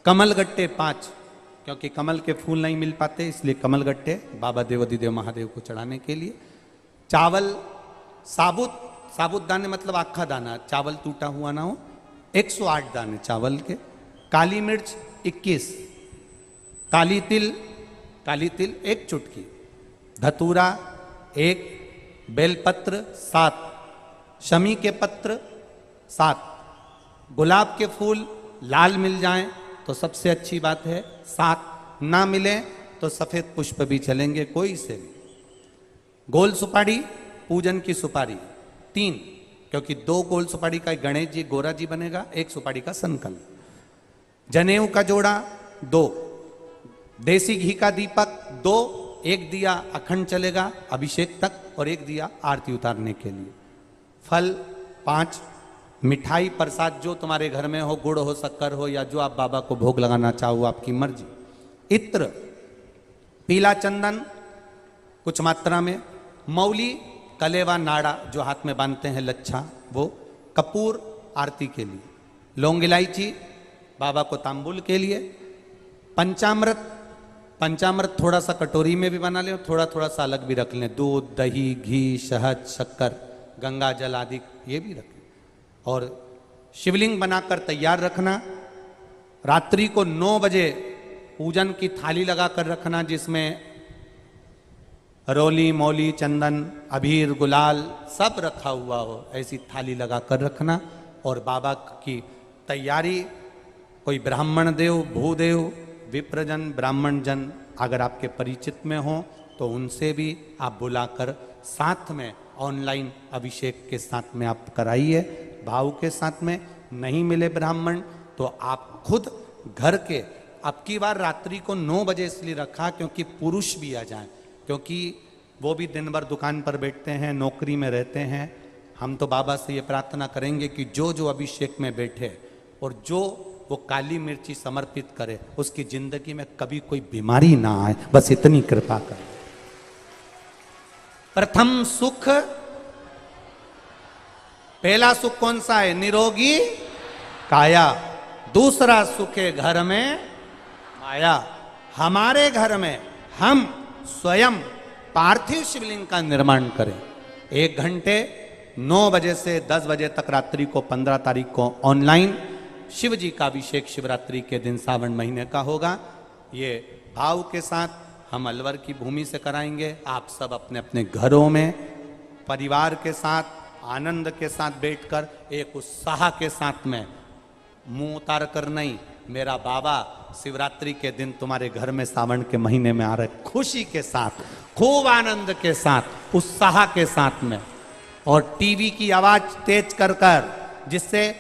कमल गट्टे 5, क्योंकि कमल के फूल नहीं मिल पाते इसलिए कमल गट्टे बाबा देवाधिदेव महादेव को चढ़ाने के लिए, चावल साबुत दाने मतलब आखा दाना, चावल टूटा हुआ ना हो, 108 दाने चावल के, काली मिर्च 21, काली तिल 1 चुटकी, धतूरा 1, बेलपत्र 7, शमी के पत्र 7, गुलाब के फूल लाल मिल जाएं तो सबसे अच्छी बात है 7, ना मिले तो सफेद पुष्प भी चलेंगे कोई से भी। गोल सुपारी, पूजन की सुपारी 3, क्योंकि 2 गोल सुपारी का एक गणेश जी गोरा जी बनेगा, 1 सुपारी का संकल्प, जनेऊ का जोड़ा 2, देसी घी का दीपक 2, 1 दिया अखंड चलेगा अभिषेक तक और 1 दिया आरती उतारने के लिए, फल 5, मिठाई प्रसाद जो तुम्हारे घर में हो, गुड़ हो, शक्कर हो, या जो आप बाबा को भोग लगाना चाहो आपकी मर्जी, इत्र, पीला चंदन कुछ मात्रा में, मौली, कलेवा नाड़ा जो हाथ में बांधते हैं लच्छा वो, कपूर आरती के लिए, लौंग इलायची बाबा को तांबुल के लिए, पंचामृत थोड़ा सा कटोरी में भी बना लें, थोड़ा थोड़ा सा अलग भी रख लें, दूध, दही, घी, शहद, शक्कर, गंगा जल आदि ये भी रखें, और शिवलिंग बनाकर तैयार रखना। रात्रि को 9 बजे पूजन की थाली लगाकर रखना, जिसमें रोली, मौली, चंदन, अबीर, गुलाल सब रखा हुआ हो, ऐसी थाली लगाकर रखना। और बाबा की तैयारी, कोई ब्राह्मण देव, भूदेव, विप्रजन, ब्राह्मण जन अगर आपके परिचित में हो तो उनसे भी आप बुलाकर साथ में ऑनलाइन अभिषेक के साथ में आप कराइए, भाव के साथ में। नहीं मिले ब्राह्मण तो आप खुद घर के, अब की बार रात्रि को 9 बजे इसलिए रखा क्योंकि पुरुष भी आ जाएं, क्योंकि वो भी दिन भर दुकान पर बैठते हैं, नौकरी में रहते हैं। हम तो बाबा से ये प्रार्थना करेंगे कि जो जो अभिषेक में बैठे और जो वो काली मिर्ची समर्पित करे उसकी जिंदगी में कभी कोई बीमारी ना आए, बस इतनी कृपा करें। प्रथम सुख, पहला सुख कौन सा है? निरोगी काया। दूसरा सुख है घर में माया। हमारे घर में हम स्वयं पार्थिव शिवलिंग का निर्माण करें। 1 घंटे 9 बजे से 10 बजे तक रात्रि को 15 तारीख को ऑनलाइन शिव जी का अभिषेक शिवरात्रि के दिन सावन महीने का होगा। ये भाव के साथ हम अलवर की भूमि से कराएंगे। आप सब अपने अपने घरों में परिवार के साथ आनंद के साथ बैठकर एक उत्साह के साथ में, मुंह उतार कर नहीं, मेरा बाबा शिवरात्रि के दिन तुम्हारे घर में सावन के महीने में आ रहे, खुशी के साथ, खूब आनंद के साथ, उत्साह के साथ में, और टीवी की आवाज तेज कर कर जिससे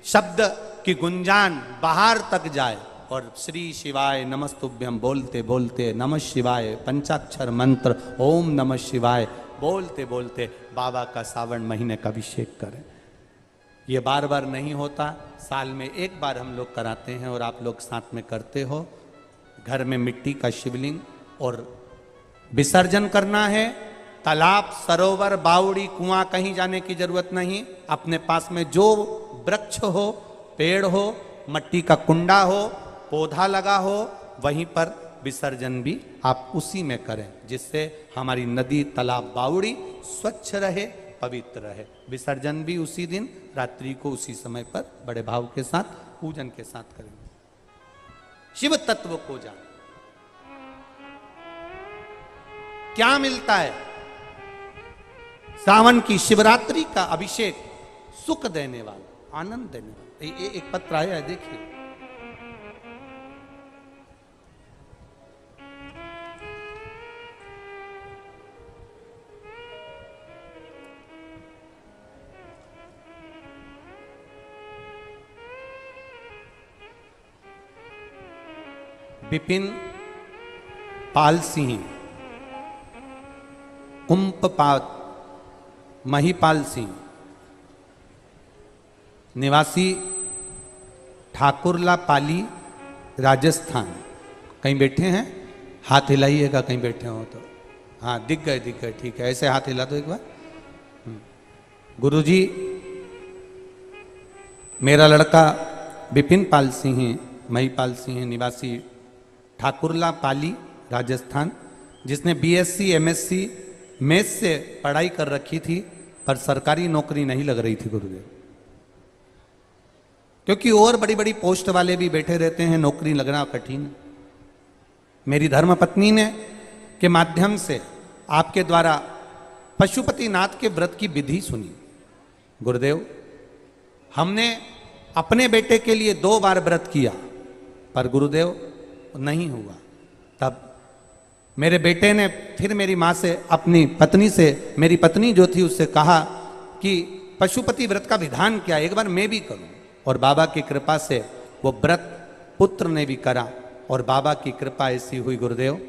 शब्द की गुंजान बाहर तक जाए, और श्री शिवाय नमस्तुभ्यम बोलते बोलते, नमः शिवाय पंचाक्षर मंत्र ओम नमः शिवाय बोलते बोलते बाबा का सावन महीने का अभिषेक करें। ये बार बार नहीं होता, साल में एक बार हम लोग कराते हैं और आप लोग साथ में करते हो। घर में मिट्टी का शिवलिंग और विसर्जन करना है। तालाब, सरोवर, बावड़ी, कुआं कहीं जाने की जरूरत नहीं। अपने पास में जो वृक्ष हो, पेड़ हो, मट्टी का कुंडा हो, पौधा लगा हो, वहीं पर विसर्जन भी आप उसी में करें, जिससे हमारी नदी, तालाब, बावड़ी स्वच्छ रहे, पवित्र रहे। विसर्जन भी उसी दिन रात्रि को उसी समय पर बड़े भाव के साथ, पूजन के साथ करेंगे। शिव तत्व को जान क्या मिलता है। सावन की शिवरात्रि का अभिषेक सुख देने वाला, आनंद देने वाला। एक पत्र आया है, देखिए। विपिन पाल सिंह, कुंपपात महिपाल सिंह, निवासी ठाकुरला पाली, राजस्थान। कहीं बैठे हैं? हाथ हिलाइएगा कहीं बैठे हो तो। हाँ, दिख गए, दिख गए, ठीक है। ऐसे हाथ हिला दो एक बार। गुरुजी, मेरा लड़का विपिन पाल सिंह, महिपाल सिंह, निवासी ठाकुरला पाली, राजस्थान, जिसने बीएससी एमएससी मैथ से पढ़ाई कर रखी थी, पर सरकारी नौकरी नहीं लग रही थी गुरुदेव। क्योंकि और बड़ी बड़ी पोस्ट वाले भी बैठे रहते हैं, नौकरी लगना कठिन। मेरी धर्मपत्नी ने के माध्यम से आपके द्वारा पशुपतिनाथ के व्रत की विधि सुनी। गुरुदेव, हमने अपने बेटे के लिए 2 बार व्रत किया, पर गुरुदेव नहीं हुआ। तब मेरे बेटे ने फिर मेरी माँ से, अपनी पत्नी से, मेरी पत्नी जो थी उससे कहा कि पशुपति व्रत का विधान क्या है, एक बार मैं भी करूं। और बाबा की कृपा से वो व्रत पुत्र ने भी करा, और बाबा की कृपा ऐसी हुई गुरुदेव,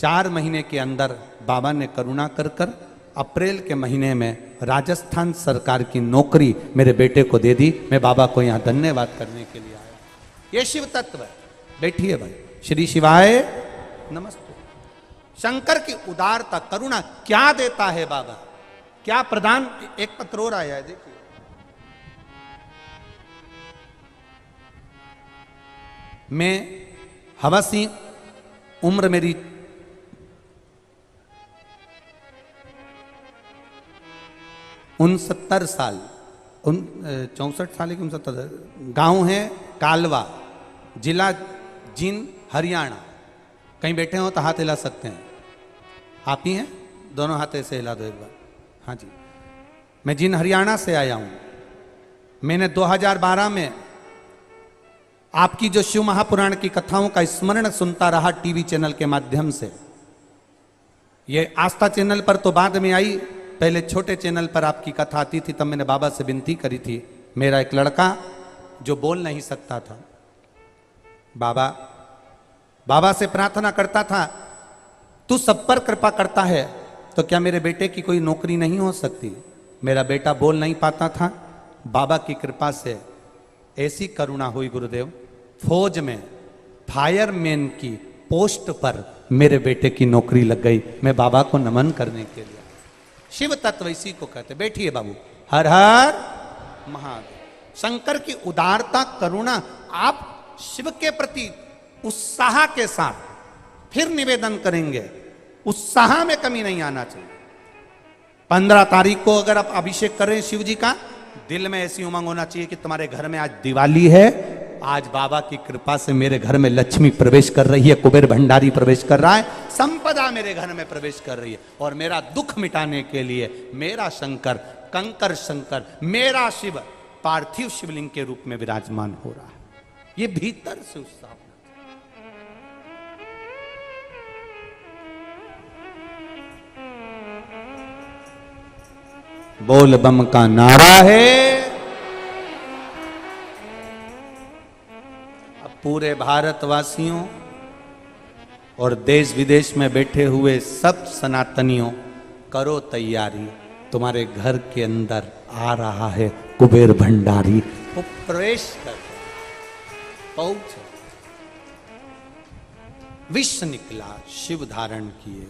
4 महीने के अंदर बाबा ने करुणा कर कर अप्रैल के महीने में राजस्थान सरकार की नौकरी मेरे बेटे को दे दी। मैं बाबा को यहाँ धन्यवाद करने के लिए आया। ये शिव तत्व है। बैठिए भाई। श्री शिवाय नमस्ते। शंकर की उदारता, करुणा क्या देता है बाबा, क्या प्रदान। एक पत्र और आया है, देखिए। मैं हवसी, उम्र मेरी 69 साल, 64 साल की 69। गांव है कालवा, जिला जींद, हरियाणा। कहीं बैठे हो तो हाथ हिला सकते हैं। आप ही हैं? दोनों हाथ ऐसे हिला दो एक बार। हाँ जी। मैं जींद हरियाणा से आया हूं। मैंने 2012 में आपकी जो शिव महापुराण की कथाओं का स्मरण सुनता रहा टीवी चैनल के माध्यम से। ये आस्था चैनल पर तो बाद में आई, पहले छोटे चैनल पर आपकी कथा आती थी। तब मैंने बाबा से विनती करी थी, मेरा एक लड़का जो बोल नहीं सकता था, बाबा से प्रार्थना करता था, तू सब पर कृपा करता है, तो क्या मेरे बेटे की कोई नौकरी नहीं हो सकती। मेरा बेटा बोल नहीं पाता था। बाबा की कृपा से ऐसी करुणा हुई गुरुदेव, फौज में फायरमैन की पोस्ट पर मेरे बेटे की नौकरी लग गई। मैं बाबा को नमन करने के लिए। शिव तत्व इसी को कहते। बैठिए बाबू। हर हर महादेव। शंकर की उदारता, करुणा। आप शिव के प्रति उत्साह के साथ फिर निवेदन करेंगे, उत्साह में कमी नहीं आना चाहिए। 15 तारीख को अगर आप अभिषेक करें शिव जी का, दिल में ऐसी उमंग होना चाहिए कि तुम्हारे घर में आज दिवाली है, आज बाबा की कृपा से मेरे घर में लक्ष्मी प्रवेश कर रही है, कुबेर भंडारी प्रवेश कर रहा है, संपदा मेरे घर में प्रवेश कर रही है, और मेरा दुख मिटाने के लिए मेरा शंकर, कंकर शंकर, मेरा शिव पार्थिव शिवलिंग के रूप में विराजमान हो रहा है। ये भीतर से उत्साह। बोल बम का नारा है। अब पूरे भारतवासियों और देश विदेश में बैठे हुए सब सनातनियों, करो तैयारी, तुम्हारे घर के अंदर आ रहा है कुबेर भंडारी वो प्रवेश कर पहुंचे। विष निकला, शिव धारण किए।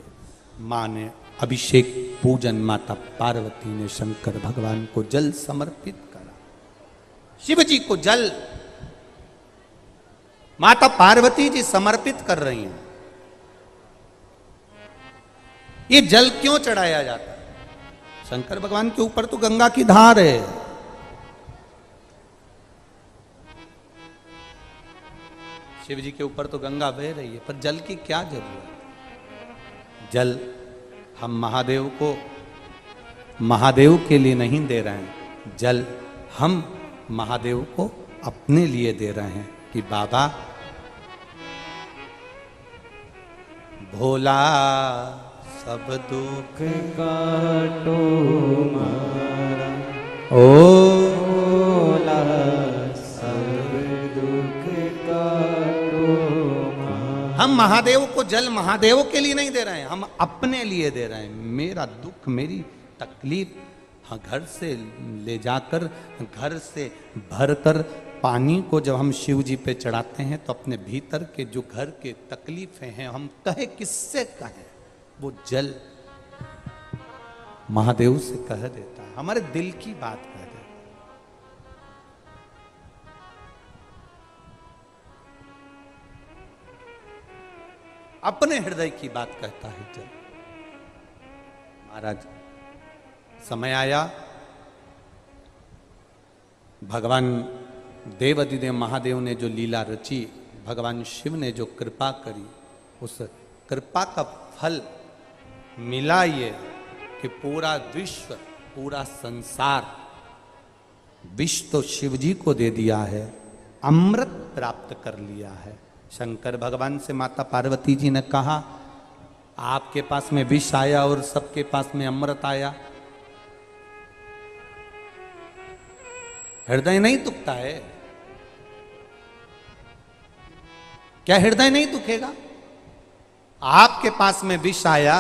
मां ने अभिषेक पूजन, माता पार्वती ने शंकर भगवान को जल समर्पित करा। शिव जी को जल माता पार्वती जी समर्पित कर रही हैं। ये जल क्यों चढ़ाया जाता है? शंकर भगवान के ऊपर तो गंगा की धार है। शिव जी के ऊपर तो गंगा बह रही है, पर जल की क्या जरूरत? जल हम महादेव को, महादेव के लिए नहीं दे रहे हैं, जल हम महादेव को अपने लिए दे रहे हैं कि बाबा भोला सब दुख काटो मारा, ओ भोला सब दुख काटो मारा। हम महादेव को जल महादेव के लिए नहीं दे रहे हैं, हम अपने लिए दे रहे हैं। मेरा दुख, मेरी तकलीफ घर से ले जाकर, घर से भरकर पानी को जब हम शिव जी पे चढ़ाते हैं तो अपने भीतर के जो घर के तकलीफें हैं, हम कहे किससे कहें, वो जल महादेव से कह देता है, हमारे दिल की बात कह देता है। अपने हृदय की बात कहता है जल। महाराज, समय आया, भगवान देवाधिदेव महादेव ने जो लीला रची, भगवान शिव ने जो कृपा करी, उस कृपा का फल मिला ये कि पूरा विश्व, पूरा संसार, विश्व तो शिव जी को दे दिया है, अमृत प्राप्त कर लिया है। शंकर भगवान से माता पार्वती जी ने कहा, आपके पास में विष आया और सबके पास में अमृत आया, हृदय नहीं दुखता है क्या? हृदय नहीं दुखेगा? आपके पास में विष आया,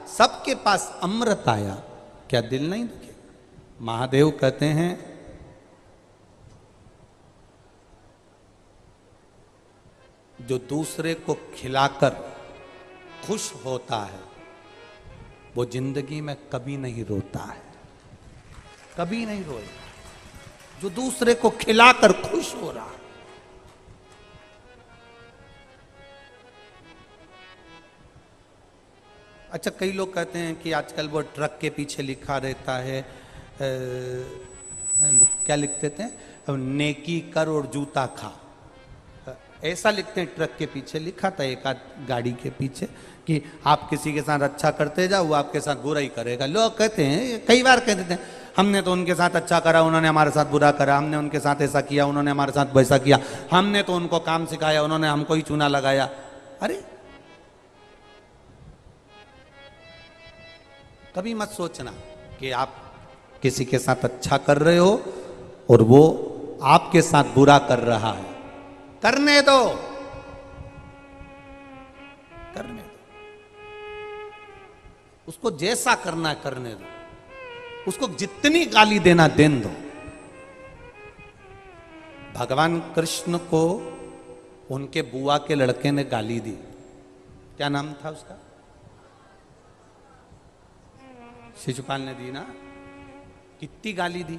सबके पास अमृत आया, क्या दिल नहीं दुखेगा? महादेव कहते हैं जो दूसरे को खिलाकर खुश होता है वो जिंदगी में कभी नहीं रोता है, कभी नहीं रोएगा। जो दूसरे को खिलाकर खुश हो रहा है, अच्छा कई लोग कहते हैं कि आजकल वो ट्रक के पीछे लिखा रहता है, क्या लिख देते हैं, नेकी कर और जूता खा, ऐसा लिखते हैं। ट्रक के पीछे लिखा था एक आध गाड़ी के पीछे कि आप किसी के साथ अच्छा करते जाओ, वो आपके साथ बुरा ही करेगा। लोग कहते हैं, कई बार कह देते हैं, हमने तो उनके साथ अच्छा करा, उन्होंने हमारे साथ बुरा करा, हमने उनके साथ ऐसा किया, उन्होंने हमारे साथ वैसा किया, हमने तो उनको काम सिखाया, उन्होंने हमको ही चूना लगाया। अरे कभी मत सोचना कि आप किसी के साथ अच्छा कर रहे हो और वो आपके साथ बुरा कर रहा है। करने दो, करने दो, उसको जैसा करना है करने दो, उसको जितनी गाली देना देन दो। भगवान कृष्ण को उनके बुआ के लड़के ने गाली दी, क्या नाम था उसका? शिशुपाल ने दी ना, कितनी गाली दी,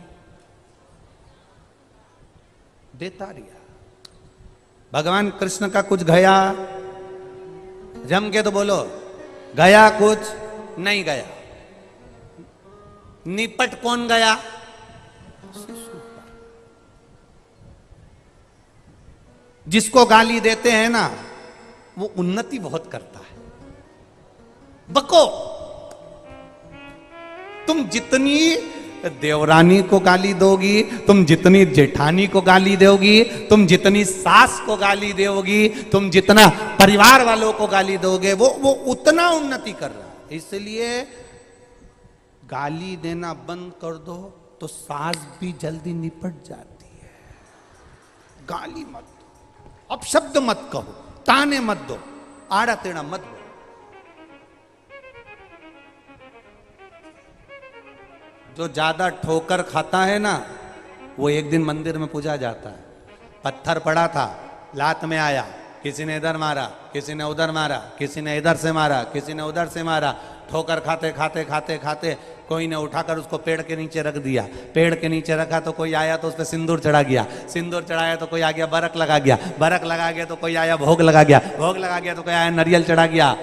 देता रिया। भगवान कृष्ण का कुछ गया, जम के तो बोलो, गया कुछ नहीं गया। निपट कौन गया? जिसको गाली देते हैं ना, वो उन्नति बहुत करता है। बको, तुम जितनी देवरानी को गाली दोगी, तुम जितनी जेठानी को गाली दोगी, तुम जितनी सास को गाली दोगी, तुम जितना परिवार वालों को गाली दोगे, वो उतना उन्नति कर रहा है। इसलिए गाली देना बंद कर दो तो सास भी जल्दी निपट जाती है। गाली मत दो, अपशब्द मत कहो, ताने मत दो, आड़ा टेढ़ा मत दो। जो ज्यादा ठोकर खाता है ना, वो एक दिन मंदिर में पूजा जाता है, पत्थर पड़ा था, लात में आया, किसी ने इधर मारा, किसी ने उधर मारा, किसी ने इधर से मारा, किसी ने उधर से मारा, ठोकर खाते खाते खाते खाते कोई ने उठाकर उसको पेड़ के नीचे रख दिया, पेड़ के नीचे रखा तो कोई आया तो उस पर सिंदूर चढ़ा गया, सिंदूर चढ़ाया तो कोई आ गया बरक लगा गया, बरक लगा गया तो कोई आया भोग लगा गया, भोग लगा गया तो कोई आया नारियल चढ़ा गया।